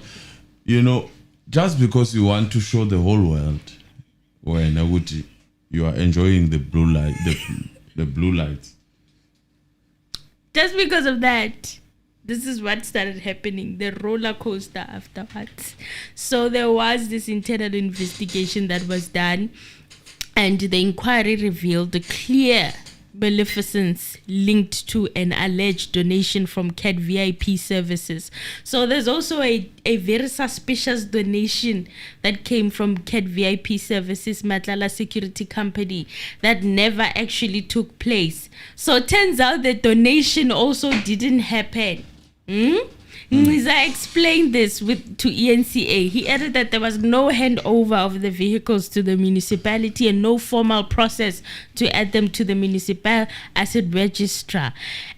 You know, just because you want to show the whole world when you are enjoying the blue light, the blue lights. Just because of that, this is what started happening, the roller coaster afterwards. So there was this internal investigation that was done, and the inquiry revealed a clear maleficence linked to an alleged donation from CAT VIP services. So there's also a very suspicious donation that came from CAT VIP services, Matala security company, that never actually took place. So it turns out the donation also didn't happen. Ngiza explained this to ENCA. He added that there was no handover of the vehicles to the municipality and no formal process to add them to the municipal asset registrar.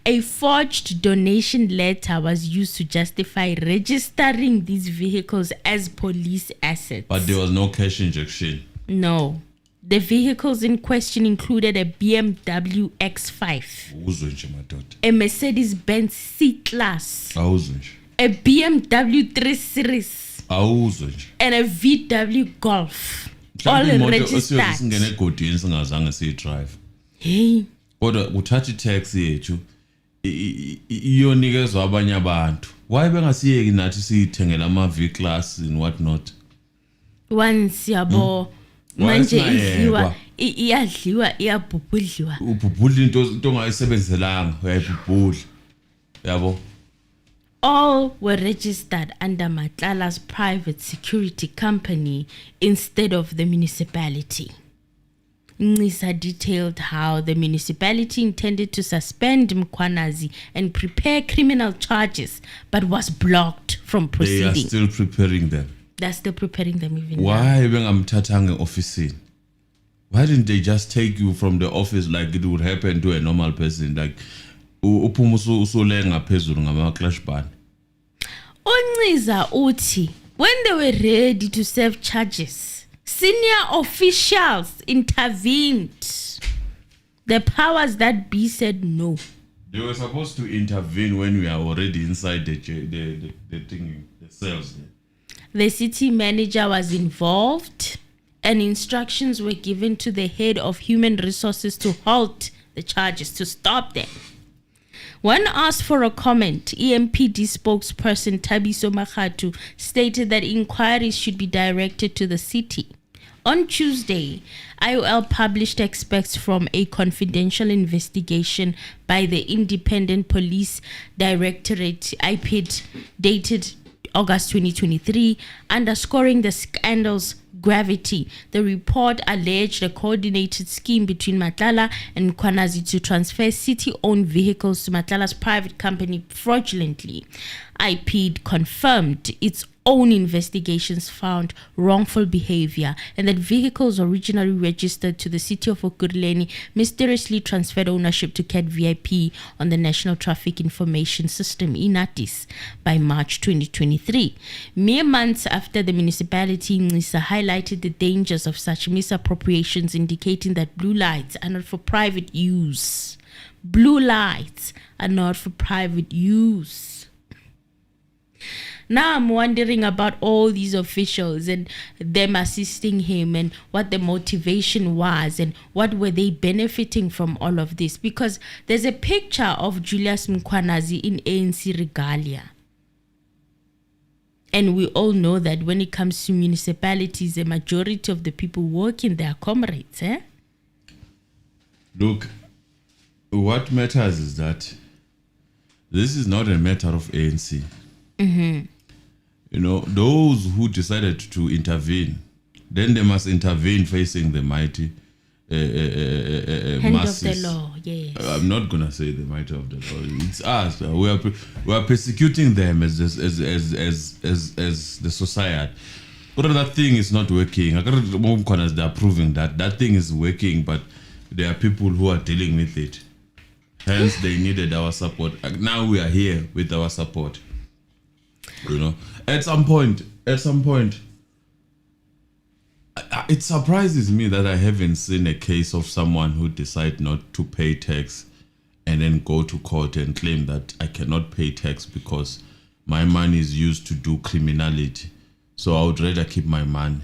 A forged donation letter was used to justify registering these vehicles as police assets. But there was no cash injection. No. The vehicles in question included a BMW X5, a Mercedes-Benz C-Class, a BMW 3 Series, and a VW Golf. All registered. Hey. Kodwa uthatha itaxi yethu iyonikezwa abanye abantu. Why bengasiyeki nathi siyithengela ama V-Class and what not? Once yabo manje iyadliwa iyabhubhudliwa. Ubhubhudla into ongayisebenzelanga uyayibhubhudla. Yabo. All were registered under Matala's private security company instead of the municipality. Nisa detailed how the municipality intended to suspend Mkwanazi and prepare criminal charges, but was blocked from proceeding. They are still preparing them. They're still preparing them even now. Why bengamthathanga office? Why didn't they just take you from the office like it would happen to a normal person? Like uphuma usolenga phezulu ngama clash ban. Unziza uthi when they were ready to serve charges, senior officials intervened. The powers that be said no. They were supposed to intervene when we are already inside the thing, the cells. The city manager was involved, and instructions were given to the head of human resources to halt the charges, to stop them. When asked for a comment, EMPD spokesperson Thabiso Makgatu stated that inquiries should be directed to the city. On Tuesday, IOL published extracts from a confidential investigation by the Independent Police Directorate, IPID, dated August 2023, underscoring the scandal's gravity. The report alleged a coordinated scheme between Matala and Mkhwanazi to transfer city-owned vehicles to Matlala's private company fraudulently. IPID confirmed its own investigations found wrongful behavior and that vehicles originally registered to the city of Ekurhuleni mysteriously transferred ownership to CAT VIP on the National Traffic Information System, INATIS, by March 2023. Mere months after the municipality Ncisa highlighted the dangers of such misappropriations, indicating that blue lights are not for private use. Blue lights are not for private use. Now I'm wondering about all these officials and them assisting him and what the motivation was and what were they benefiting from all of this, because there's a picture of Julius Mkhwanazi in ANC regalia. And we all know that when it comes to municipalities, the majority of the people working there are comrades. Look, what matters is that this is not a matter of ANC. Mm-hmm. You know, those who decided to intervene, then they must intervene facing the mighty hand masses. of the law, yes. I'm not gonna say the mighty of the law. It's us. We are persecuting them as the society. But that thing is not working. They're proving that thing is working, but there are people who are dealing with it. Hence, they needed our support. Now we are here with our support. You know, at some point, it surprises me that I haven't seen a case of someone who decide not to pay tax and then go to court and claim that I cannot pay tax because my money is used to do criminality. So I would rather keep my money.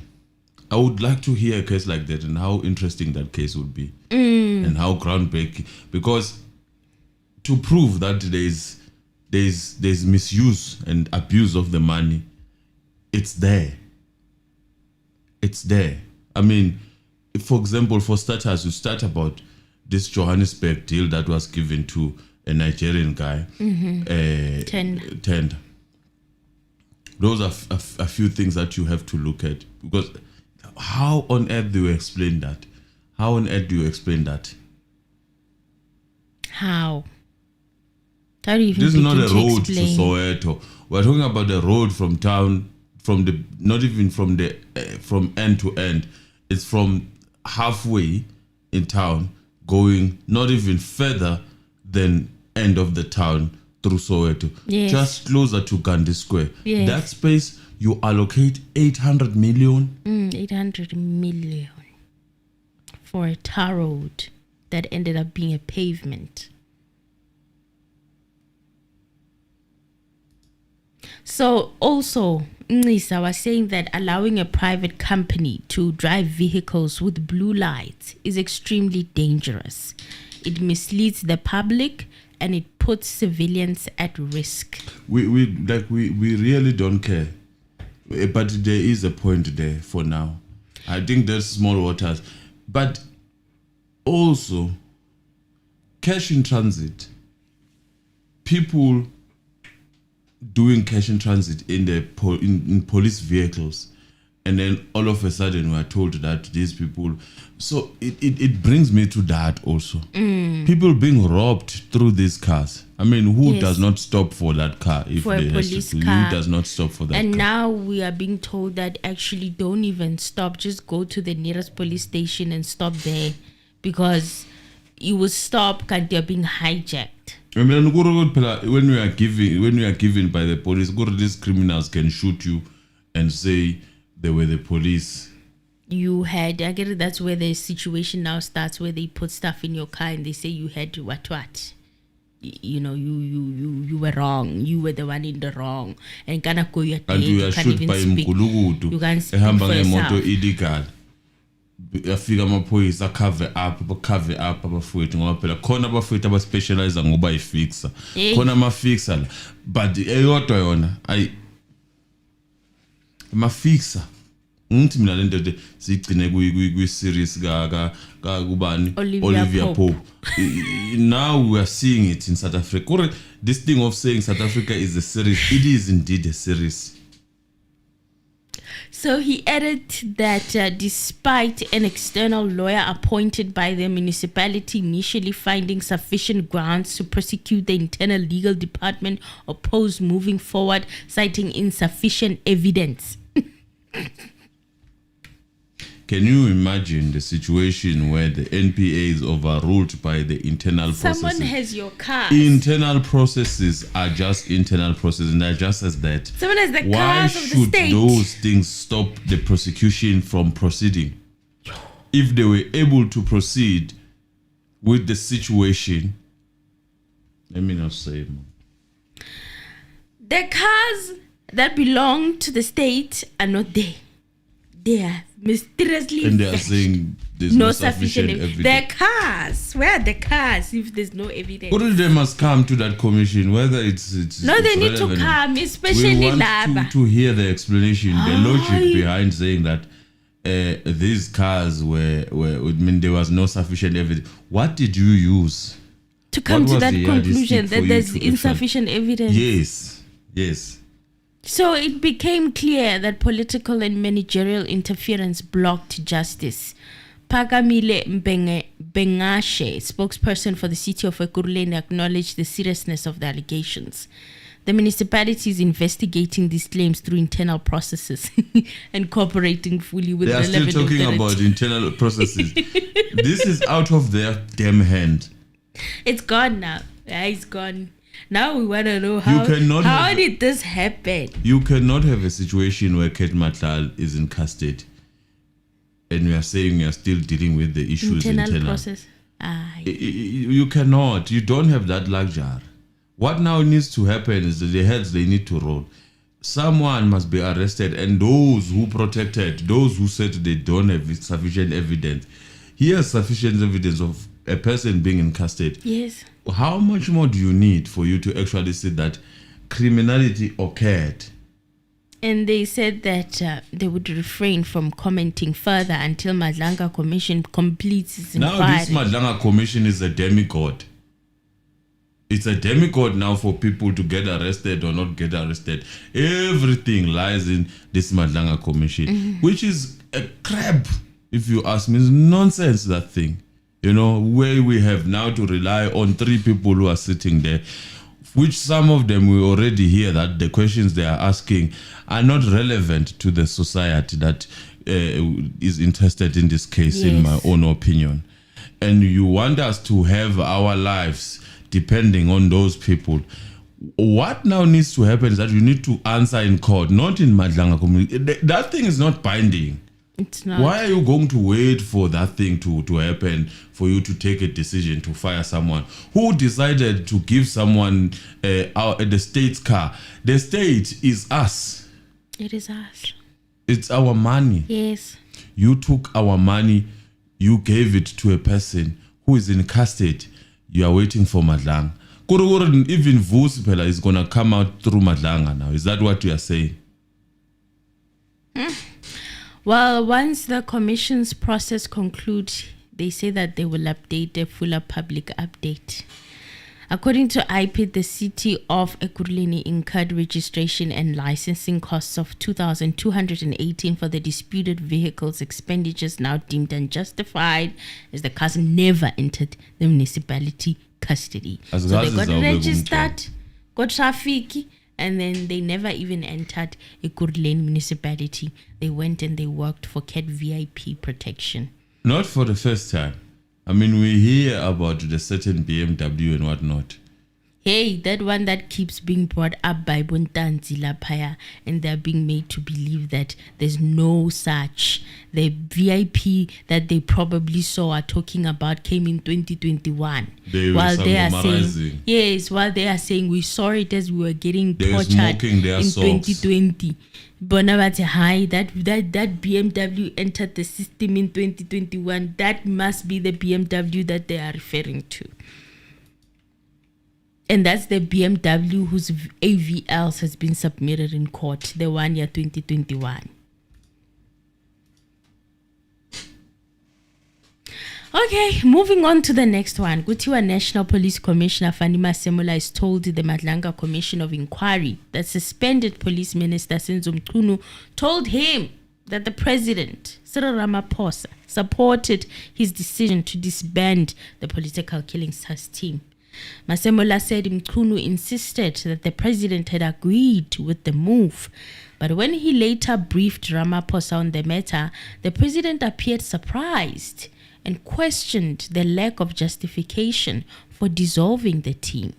I would like to hear a case like that and how interesting that case would be and how groundbreaking, because to prove that there's misuse and abuse of the money, it's there. I mean, if, for example, for starters, you start about this Johannesburg deal that was given to a Nigerian guy, tender. Those are a few things that you have to look at, because how on earth do you explain that? How? How do you even this is not a road explain? to Soweto. We're talking about the road from town, not even from end to end. It's from halfway in town, going not even further than end of the town through Soweto. Yes. Just closer to Gandhi Square. Yes. That space, you allocate 800 million. 800 million for a tar road that ended up being a pavement. So also, Ncisa was saying that allowing a private company to drive vehicles with blue lights is extremely dangerous. It misleads the public and it puts civilians at risk. We really don't care. But there is a point there for now. I think there's small waters. But also, cash in transit. People doing cash in transit in police vehicles, and then all of a sudden we are told that these people, so it brings me to that also. People being robbed through these cars. I mean, who does not stop for that car? If For a they police have to, car. who does not stop for that And car? now we are being told that actually don't even stop, just go to the nearest police station and stop there, because you will stop and you're being hijacked. I mean, when we are given by the police, these criminals can shoot you and say they were the police. You had, I get it, that's where the situation now starts, where they put stuff in your car and they say you had what. you know, you were wrong. You were the one in the wrong. And kana go your and we are shoot by mgulukudu ehamba ngemoto illegal. Afika amaphoyisa cover up abafowethu ngoba phela khona abafowethu abaspecialize ngoba ifixa khona amafixa la but eyodwa yona amafixa ngithi mina lento sigcine kwi series ka kubani Olivia Pope. Now we are seeing it in South Africa. This thing of saying South Africa is a series, it is indeed a series. So he added that despite an external lawyer appointed by the municipality initially finding sufficient grounds to prosecute, the internal legal department opposed moving forward, citing insufficient evidence. Can you imagine the situation where the NPA is overruled by the internal processes? Someone has your cars. Internal processes are just internal processes, and they're just as that. Someone has the cars of the state. Why should those things stop the prosecution from proceeding? If they were able to proceed with the situation, let me not say more. The cars that belong to the state are not there. They are mysteriously and they are saying there's no sufficient evidence. The cars, where are the cars if there's no evidence? Well, they must come to that commission, whether it's no, they need to come, especially we want to hear the explanation, the logic behind saying that these cars were there was no sufficient evidence. What did you use to come to that conclusion that there's insufficient evidence? Yes. So it became clear that political and managerial interference blocked justice. Pagamile Bengashe, spokesperson for the city of Ekurhuleni, acknowledged the seriousness of the allegations. The municipality is investigating these claims through internal processes and cooperating fully with relevant authorities. They are still talking about internal processes. This is out of their damn hand. It's gone now. Yeah, it's gone. Now we want to know how did this happen? You cannot have a situation where Kate Matala is in custody and we are saying we are still dealing with the issues internal process. You cannot. You don't have that luxury. What now needs to happen is that the heads, they need to roll. Someone must be arrested, and those who protected, those who said they don't have sufficient evidence. Here's sufficient evidence of a person being in custody. Yes. How much more do you need for you to actually say that criminality occurred? And they said that they would refrain from commenting further until Madlanga Commission completes its inquiry. Now this Madlanga Commission is a demigod. It's a demigod now for people to get arrested or not get arrested. Everything lies in this Madlanga Commission, which is a crap, if you ask me. It's nonsense, that thing. You know, where we have now to rely on 3 people who are sitting there, which some of them we already hear that the questions they are asking are not relevant to the society that is interested in this case, in my own opinion. And you want us to have our lives depending on those people. What now needs to happen is that you need to answer in court, not in Madlanga community. That thing is not binding. It's not. Why are you going to wait for that thing to happen for you to take a decision to fire someone? Who decided to give someone the state's car? The state is us. It is us. It's our money. Yes. You took our money, you gave it to a person who is in custody. You are waiting for Madlanga. Even Vusipela is going to come out through Madlanga now. Is that what you are saying? Well, once the commission's process concludes, they say that they will update a fuller public update. According to IPID, the city of Ekurhuleni incurred registration and licensing costs of 2,218 for the disputed vehicles, expenditures now deemed unjustified as the cars never entered the municipality custody. So they got registered, got traffic, and then they never even entered Ekurhuleni municipality. They went and they worked for CAT VIP protection. Not for the first time. I mean, we hear about the certain BMW and whatnot. Hey, that one that keeps being brought up by Buntanzi Lapaya, and they're being made to believe that there's no such. The VIP that they probably saw are talking about came in 2021. While they are saying, yes, while they are saying we saw it as we were getting tortured in 2020. Bonavate high that BMW entered the system in 2021. That must be the BMW that they are referring to. And that's the BMW whose AVLs has been submitted in court, the 1 year 2021. Okay, moving on to the next one. Kutiwa National Police Commissioner Fani MASEMOLA has told the MATLALA Commission of Inquiry that suspended Police Minister Senzo Mchunu told him that the President, Cyril Ramaphosa, supported his decision to disband the Political Killings Task Team. MASEMOLA said Mchunu insisted that the president had agreed with the move, but when he later briefed Ramaphosa on the matter, the president appeared surprised and questioned the lack of justification for dissolving the team.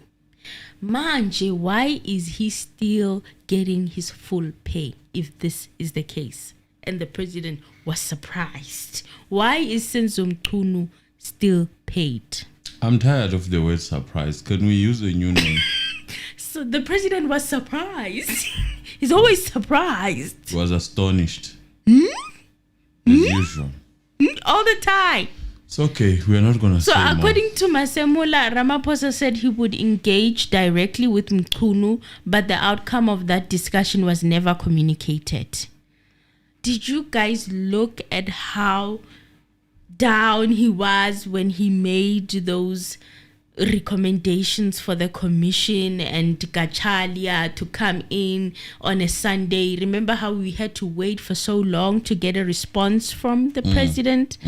Manje, why is he still getting his full pay if this is the case? And the president was surprised. Why is Senzo Mchunu still paid? I'm tired of the word surprise. Can we use a new name? So the president was surprised. He's always surprised. He was astonished. As usual. All the time. It's okay. We're not going to say So more. according to MASEMOLA, Ramaphosa said he would engage directly with Mchunu, but the outcome of that discussion was never communicated. Did you guys look at how down he was when he made those recommendations for the commission and Gachalia to come in on a Sunday? Remember how we had to wait for so long to get a response from the president?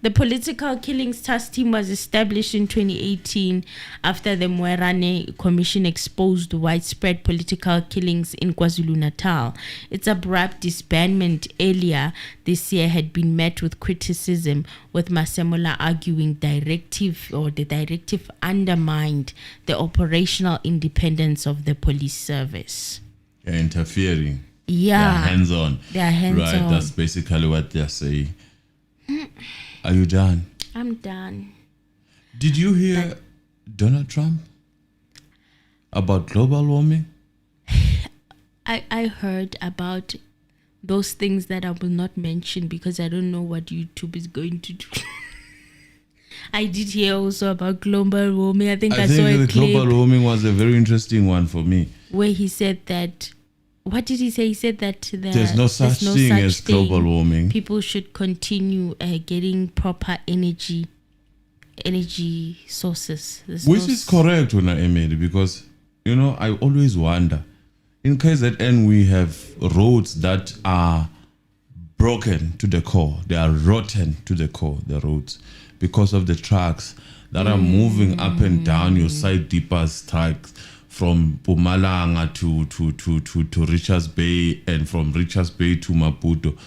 The Political Killings Task Team was established in 2018 after the Mwerane Commission exposed widespread political killings in KwaZulu-Natal. Its abrupt disbandment earlier this year had been met with criticism, with MASEMOLA arguing the directive undermined the operational independence of the police service. You're interfering. Yeah. They're hands-on. They're hands-on. Right, that's basically what they're saying. Are you done? I'm done. Did you hear Donald Trump about global warming? I heard about those things that I will not mention because I don't know what YouTube is going to do. I did hear also about global warming. I think I saw a the clip global warming was a very interesting one for me. where he said that. What did he say? He said that There's no such thing as global warming. People should continue getting proper energy sources. Which is correct, Emily, because, I always wonder, in KZN we have roads that are broken to the core. They are rotten to the core, the roads, because of the trucks that are moving up and down your side deepers trucks from Mpumalanga to Richards Bay and from Richards Bay to Maputo.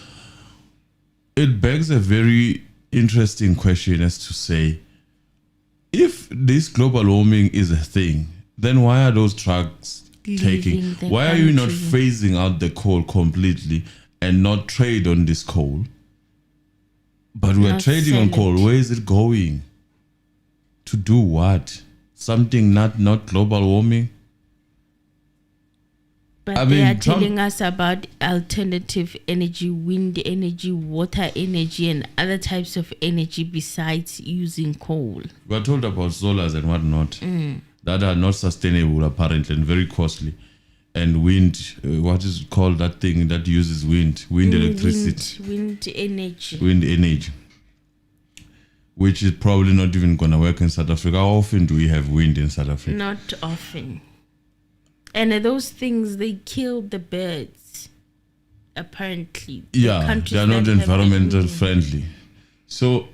It begs a very interesting question as to say, if this global warming is a thing, then why are those trucks taking? Why are you not phasing out the coal completely and not trade on this coal? But we're trading on coal. Where is it going? To do what? Something not global warming? But they are telling us about alternative energy, wind energy, water energy, and other types of energy besides using coal. We're told about solars and whatnot that are not sustainable apparently and very costly. And wind, what is called that thing that uses wind electricity. Wind energy. Wind energy. Which is probably not even going to work in South Africa. How often do we have wind in South Africa? Not often. And those things, they kill the birds, apparently. Yeah, they're not environmental friendly. So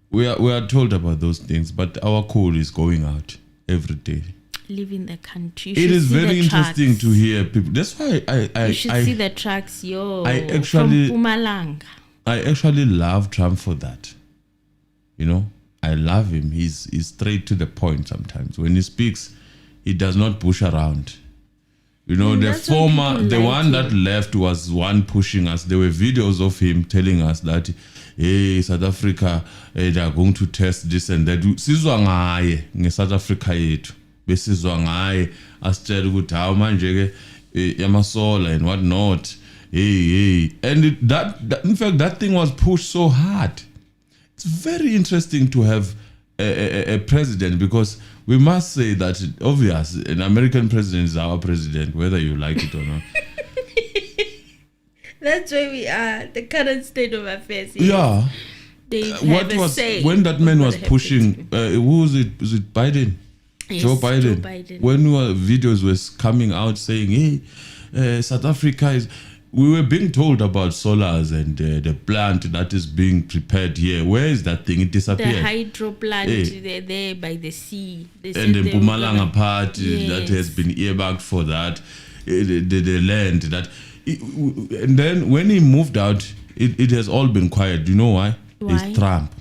we are told about those things, but our coal is going out every day. Leaving the country. It is very interesting to hear people. That's why you should see the tracks, from Mpumalanga. I actually love Trump for that. I love him. He's straight to the point sometimes. When he speaks, he does not push around. You know, the That's what former, people the like one him. that left was one pushing us. There were videos of him telling us that, hey, South Africa, they are going to test this and that. Sizwa ngaye nge-South Africa yethu. Besizwa ngaye asitshela ukuthi hawu manje ke MASEMOLA and what not. Hey. And that in fact, that thing was pushed so hard. It's very interesting to have a president, because we must say that obvious an American president is our president, whether you like it or not. That's where we are, the current state of affairs. Yeah. They What have a was say when that man what was happens. pushing? Who was it? Was it Biden? Yes, Joe Biden. Joe Biden. When videos was coming out saying, "Hey, South Africa is." We were being told about solars and the plant that is being prepared here. Where is that thing? It The disappeared. hydro plant, Hey. they're there by the sea. They And said the they were Mpumalanga gonna- part that has been earmarked for that, the land that, and then when he moved out, it has all been quiet. Do you know why? Why? It's Trump.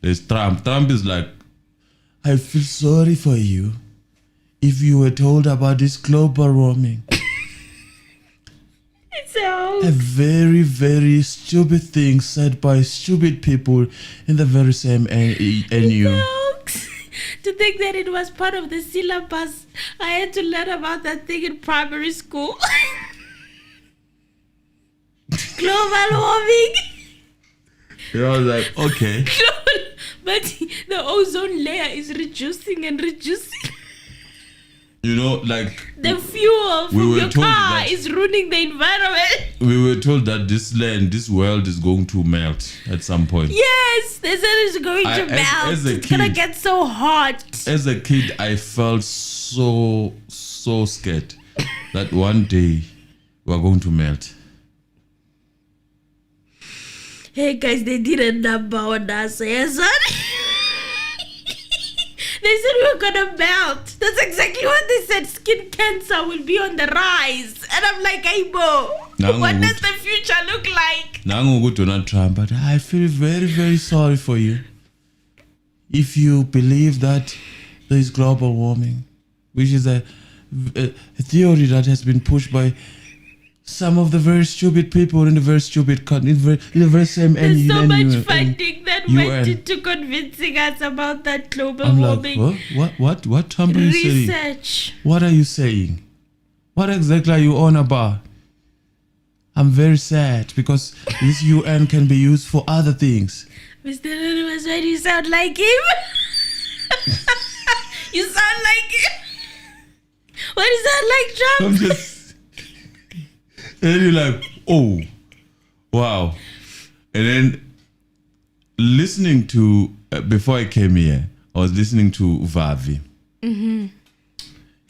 There's Trump. Trump is like, I feel sorry for you if you were told about this global warming. So A very, very stupid thing said by stupid people in the very same NU. jokes. To think that it was part of the syllabus. I had to learn about that thing in primary school. Global warming. I was like, okay. But the ozone layer is reducing and reducing. You know, like, The fuel We from were your told car that- is ruining the environment. we were told that this world is going to melt at some point. Yes, they said it's going to melt. as a It's gonna kid- get so hot. As a kid, I felt so scared that one day we're going to melt. Hey guys, they did a number on us. Yes, son? They said we were gonna melt. That's exactly what they said. Skin cancer will be on the rise. And I'm like, hey, Bo, Nangu what does ukuthi- the future look like? Nangu Donald Trump, but I feel very, very sorry for you. If you believe that there is global warming, which is a theory that has been pushed by some of the very stupid people in the very stupid country, in the very same There's so much UN. funding that UN. went into convincing us about that global I'm like, warming. what Trump are you saying? Research. What are you saying? What exactly are you on about? I'm very sad because this UN can be used for other things. Mr. Anonymous, why do you sound like him? You sound like him. Why do you sound like I'm Trump? just, and you're like, oh, wow. And then listening to, before I came here, I was listening to Vavi.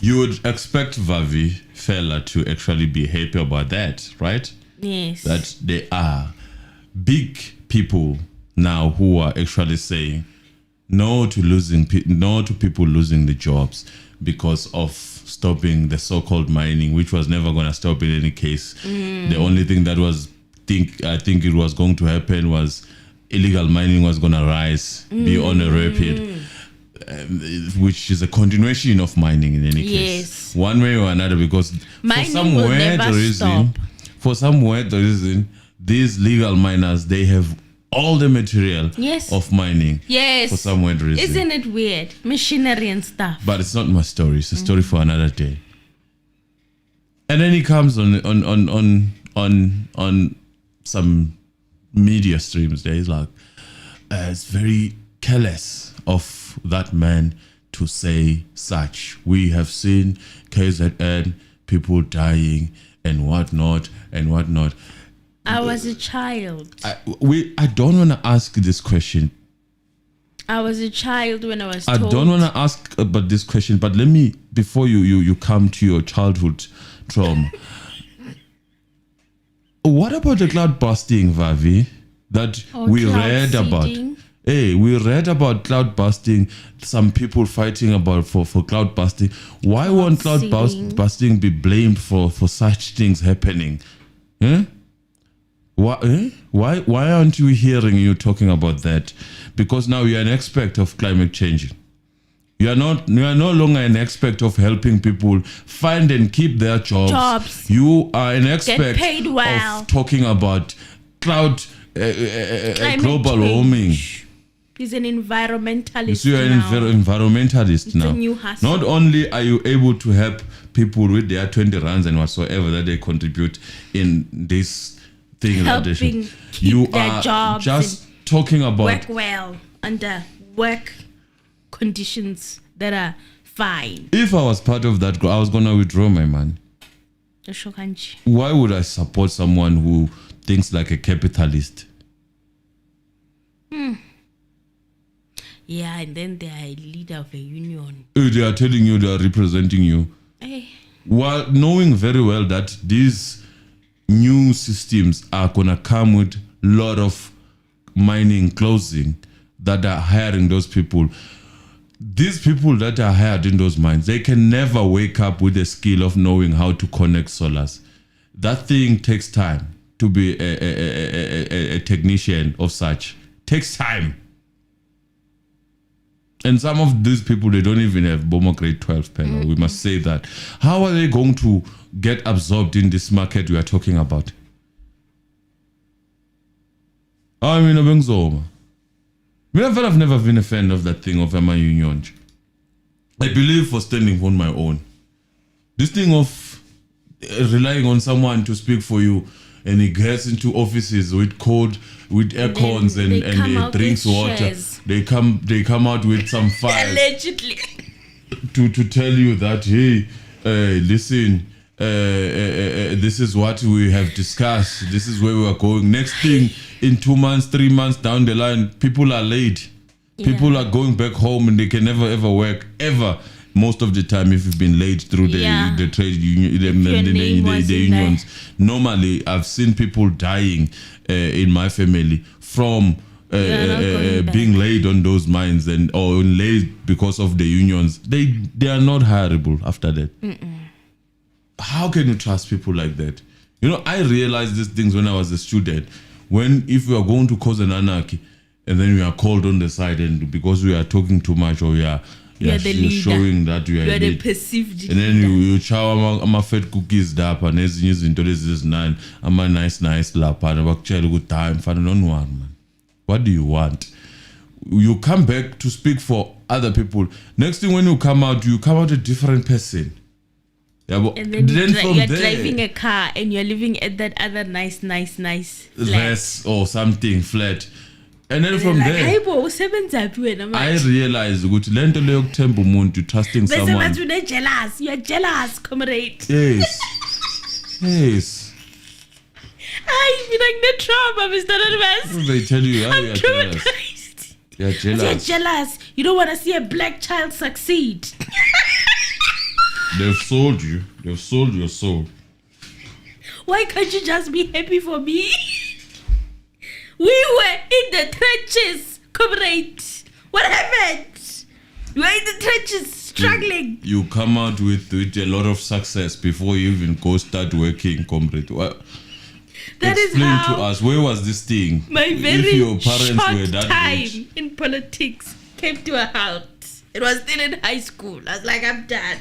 You would expect Vavi fella to actually be happy about that, right? Yes. That there are big people now who are actually saying no to people losing the jobs because of stopping the so-called mining, which was never going to stop in any case. The only thing that I think it was going to happen was illegal mining was going to rise, be on a rapid, which is a continuation of mining in any case, Yes. one way or another, because Mining for some will weird never reason, stop. for some weird reason, these legal miners, they have all the material Yes. of mining. Yes. For some weird reason. Isn't it weird? Machinery and stuff. But it's not my story. It's a story for another day. And then he comes on some media streams there. He's like, it's very careless of that man to say such. We have seen KZN, people dying and whatnot and whatnot. I was a child. I don't want to ask this question. I was a child when I was I told. don't want to ask about this question, but let me, before you come to your childhood trauma. What about the cloud busting, Vavi, that we cloud read about? seeding? Hey, we read about cloud busting, some people fighting about for cloud busting. Why won't cloud seeding. busting be blamed for such things happening? Eh? Why aren't you hearing you talking about that? Because now you're an expert of climate change. You are no longer an expert of helping people find and keep their jobs. You are an expert paid well. of talking about global warming. He's an environmentalist. So you're an environmentalist it's now. A new hustle. Not only are you able to help people with their 20 rands and whatsoever that they contribute in this thing that they should. You are jobs just talking about work well under work conditions that are fine. If I was part of that group, I was gonna withdraw my money. Why would I support someone who thinks like a capitalist? Yeah, and then they are a leader of a union. They are telling you, they are representing you. While knowing very well that these new systems are gonna come with a lot of mining closing that are hiring those people. These people that are hired in those mines, they can never wake up with the skill of knowing how to connect solars. That thing takes time to be a technician of such. Takes time. And some of these people, they don't even have BOMA grade 12 panel. We must say that. How are they going to get absorbed in this market we are talking about? I mean, I've never been a fan of that thing of MA Union. I believe for standing on my own. This thing of relying on someone to speak for you, and he gets into offices with code, with aircons, and he drinks water. They come out with some files allegedly to tell you that, hey, listen, this is what we have discussed. This is where we are going. Next thing, in 2 months, 3 months down the line, people are late. People are going back home and they can never ever work ever. Most of the time, if you've been late through the trade union, the unions, normally I've seen people dying in my family from being laid on those mines or laid because of the unions. They are not hireable after that. How can you trust people like that? You know, I realized these things when I was a student. If we are going to cause an anarchy and then we are called on the side, and because we are talking too much or we are showing that you are the perceived leader. And then you chow ama-fed cookies lapha nezinye izinto lezi ezinani ama-nice lapha bakutshela ukuthi hayi mfana don't worry man. What do you want? You come back to speak for other people. Next thing when you come out a different person. Yeah, but and then you're driving a car and you're living at that other nice flat. Or something flat. And then from there, I realized ukuthi lento leyo kuthemba umuntu, trusting someone. You're jealous, comrade. Yes. I be like the trauma, Mr. Anonymous. They tell you, I'm traumatized. You're jealous. You're jealous. You don't want to see a black child succeed. They've sold you. They've sold your soul. Why can't you just be happy for me? We were in the trenches, comrade. What happened? You were in the trenches, struggling. You come out with a lot of success before you even start working, comrade. That Explain is how to us, where was this thing? My very if your parents short were that time rich, in politics came to a halt. It was still in high school. I was like, I'm done.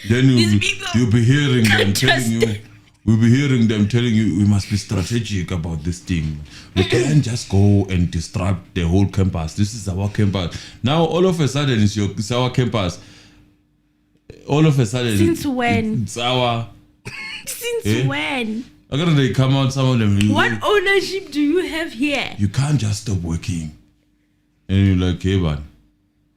Then you'll be hearing them telling you. We'll be hearing them telling you we must be strategic about this thing. We can't just go and disrupt the whole campus. This is our campus. Now all of a sudden it's our campus. All of a sudden. Since when? It's our. Since when? I gotta they come out, some of them. What ownership do you have here? You can't just stop working. And you're like, hey man,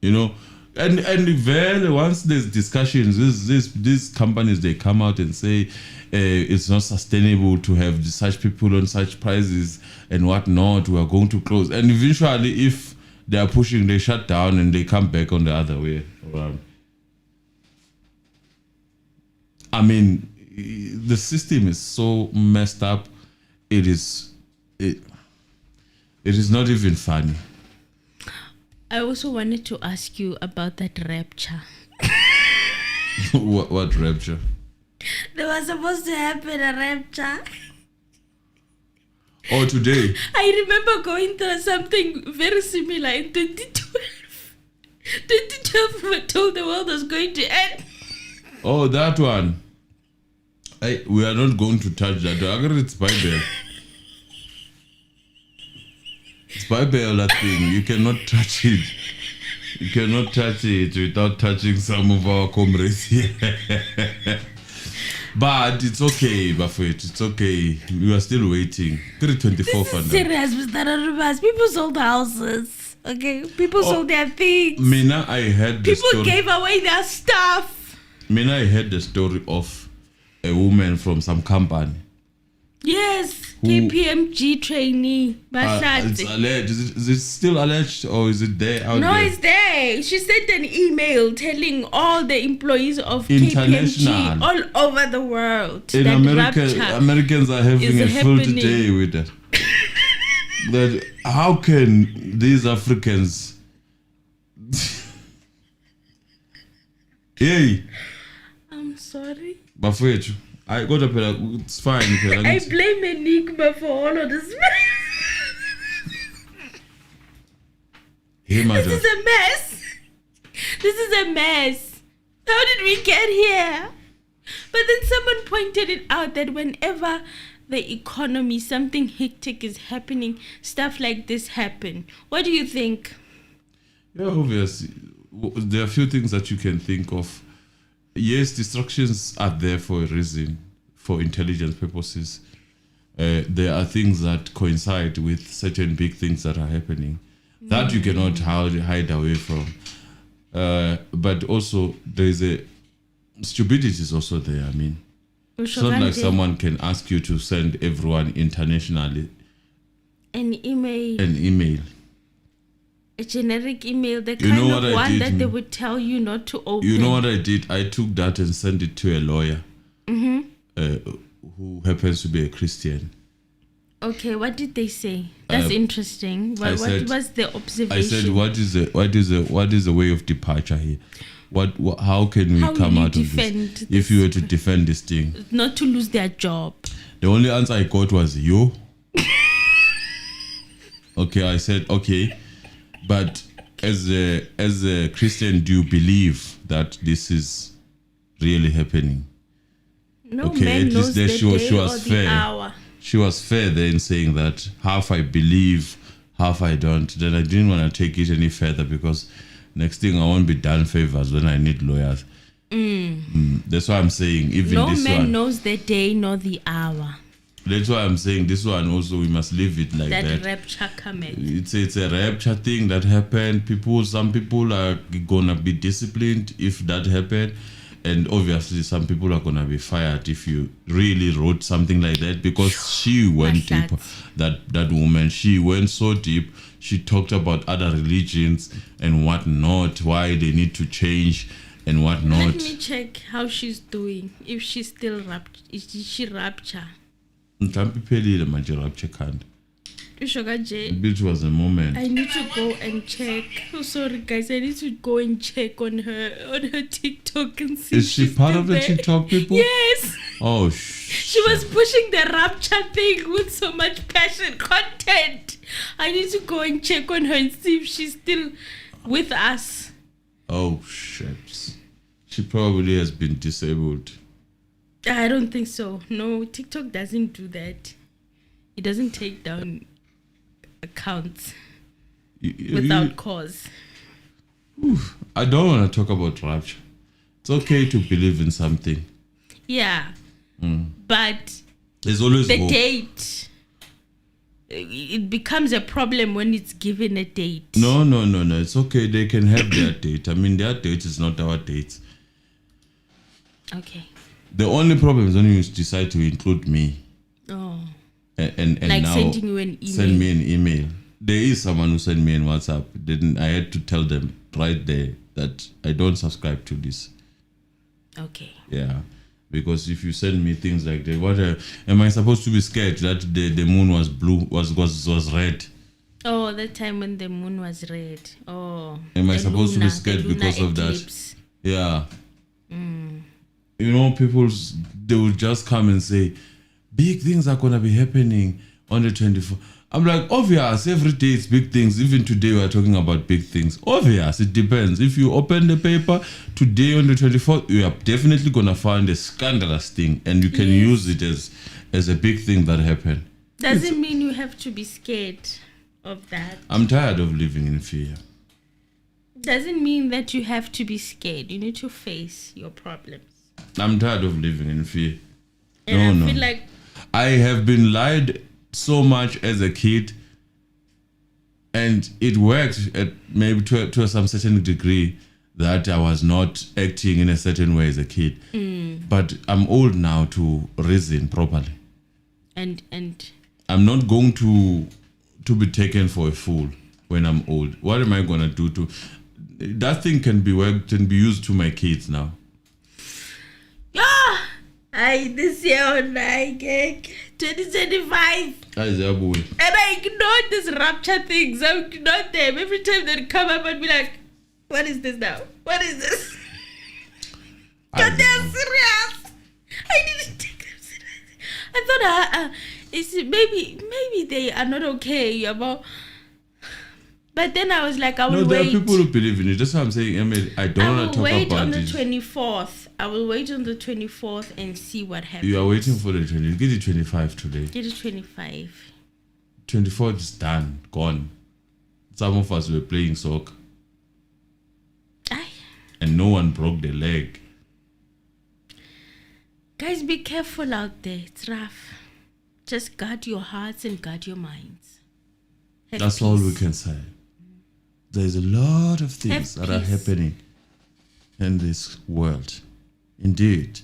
you know. And then once there's discussions, these companies, they come out and say it's not sustainable to have such people on such prices and whatnot. We are going to close. And eventually, if they are pushing, they shut down and they come back on the other way around. I mean, the system is so messed up. It is not even funny. I also wanted to ask you about that rapture. What rapture? There was supposed to happen a rapture. Oh, today? I remember going through something very similar in 2012. 2012, we were told the world was going to end. Oh, that one. We are not going to touch that. I got it's Bible. It's Bible, that thing. You cannot touch it. You cannot touch it without touching some of our comrades here. But it's okay, Buffett. It's okay. We are still waiting. 24 for now. Serious, Mr. Arubas. People sold houses. Okay? People sold their things. Mina, I heard the People story. gave away their stuff. Mina, I heard the story of a woman from some company. Yes. KPMG trainee. It's alleged. Is it still alleged or is it there out No, there? it's there. She sent an email telling all the employees of International. KPMG all over the world In that America, rapture Americans are having is a field happening. day with that. That how can these Africans? Hey, I'm sorry. Bafwetu, I got up. It's fine. I blame Enigma for all of this. Hey, This madam. is a mess. This is a mess. How did we get here? But then someone pointed it out that whenever the economy, something hectic is happening, stuff like this happen. What do you think? Yeah, obviously, there are a few things that you can think of. Yes, distractions are there for a reason, for intelligence purposes. There are things that coincide with certain big things that are happening that you cannot hide away from. But also, there is a stupidity is also there. I mean, it's not like someone can ask you to send everyone internationally an email. A generic email, the You kind know of what I one did? that they would tell you not to open. You know what I did? I took that and sent it to a lawyer who happens to be a Christian. Okay, what did they say? That's interesting. I What said- was the observation? I said, what is the way of departure here? How can we How come will you out of defend this? If you were to defend this thing, Not to lose their job. the only answer I got was you. Okay, I said okay, but as a Christian, do you believe that this is really happening? No Okay, man at least knows there the she was- day she was or the fair. hour. She was fair there in saying that half I believe, half I don't. Then I didn't want to take it any further because next thing I won't be done favors when I need lawyers. That's why I'm saying even No this man one. knows the day nor the hour. That's why I'm saying this one also we must leave it like That that. rapture cometh. It's a rapture thing that happened. Some people are gonna be disciplined if that happened. And obviously some people are gonna be fired if you really wrote something like that because she went deep. That woman, she went so deep. She talked about other religions and whatnot, why they need to change and whatnot. Let me check how she's doing. If she's still is she rapture? Rapture can't. It was a moment. I need to go and check. Oh, sorry guys, I need to go and check on her TikTok and see. Is she if part she's of the still there. TikTok people? Yes. Oh, She was pushing the rapture thing with so much passion, content. I need to go and check on her and see if she's still with us. Oh, shit. She probably has been disabled. I don't think so. No, TikTok doesn't do that. It doesn't take down accounts without cause. I don't want to talk about rapture. It's okay to believe in something. Yeah. But There's always the hope. date, it becomes a problem when it's given a date. No. It's okay. They can have their date. I mean, their date is not our date. Okay. The only problem is when you decide to include me. Oh. And Like now sending you an email. send me an email. There is someone who sent me in WhatsApp. Then I had to tell them right there that I don't subscribe to this. Okay. Yeah, because if you send me things like that, am I supposed to be scared that the moon was blue, was red? Oh, that time when the moon was red. Oh. Am I the supposed to be lunar- scared the lunar because of that? eclipse. Yeah. You know, they will just come and say, big things are gonna be happening on the 24th. I'm like, obvious, every day it's big things. Even today we are talking about big things. Obvious, it depends. If you open the paper today on the 24th, you are definitely going to find a scandalous thing and you can use it as a big thing that happened. Doesn't mean you have to be scared of that. I'm tired of living in fear. Doesn't mean that you have to be scared. You need to face your problems. I'm tired of living in fear. And I feel like I have been lied so much as a kid, and it worked at maybe to some certain degree that I was not acting in a certain way as a kid. But I'm old now to reason properly. And I'm not going to be taken for a fool when I'm old. What am I gonna do to that thing can be used to my kids now. This year on 2025. And I ignored these rapture things. I ignored them. Every time they'd come up, I'd be like, what is this now? What is this? Because they're serious. I didn't take them seriously. I thought, maybe they are not okay about. But then I was like, I will wait. No, there are people who believe in it. That's what I'm saying. I don't want to talk about it. I will wait on the 24th. I will wait on the 24th and see what happens. You are waiting for the 20. Get it 25 today. Get it 25. 24th is done. Gone. Some of us were playing soccer. And no one broke their leg. Guys, be careful out there. It's rough. Just guard your hearts and guard your minds. That's peace. All we can say. There's a lot of things that are happening in this world. Indeed.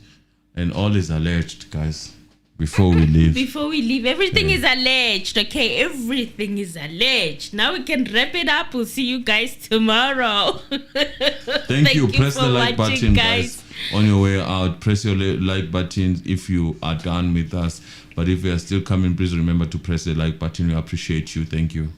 And all is alleged, guys, before we leave. Before we leave, everything is alleged, okay? Everything is alleged. Now we can wrap it up. We'll see you guys tomorrow. Thank you. Press the like button, guys. On your way out, press your like button if you are done with us. But if you are still coming, please remember to press the like button. We appreciate you. Thank you.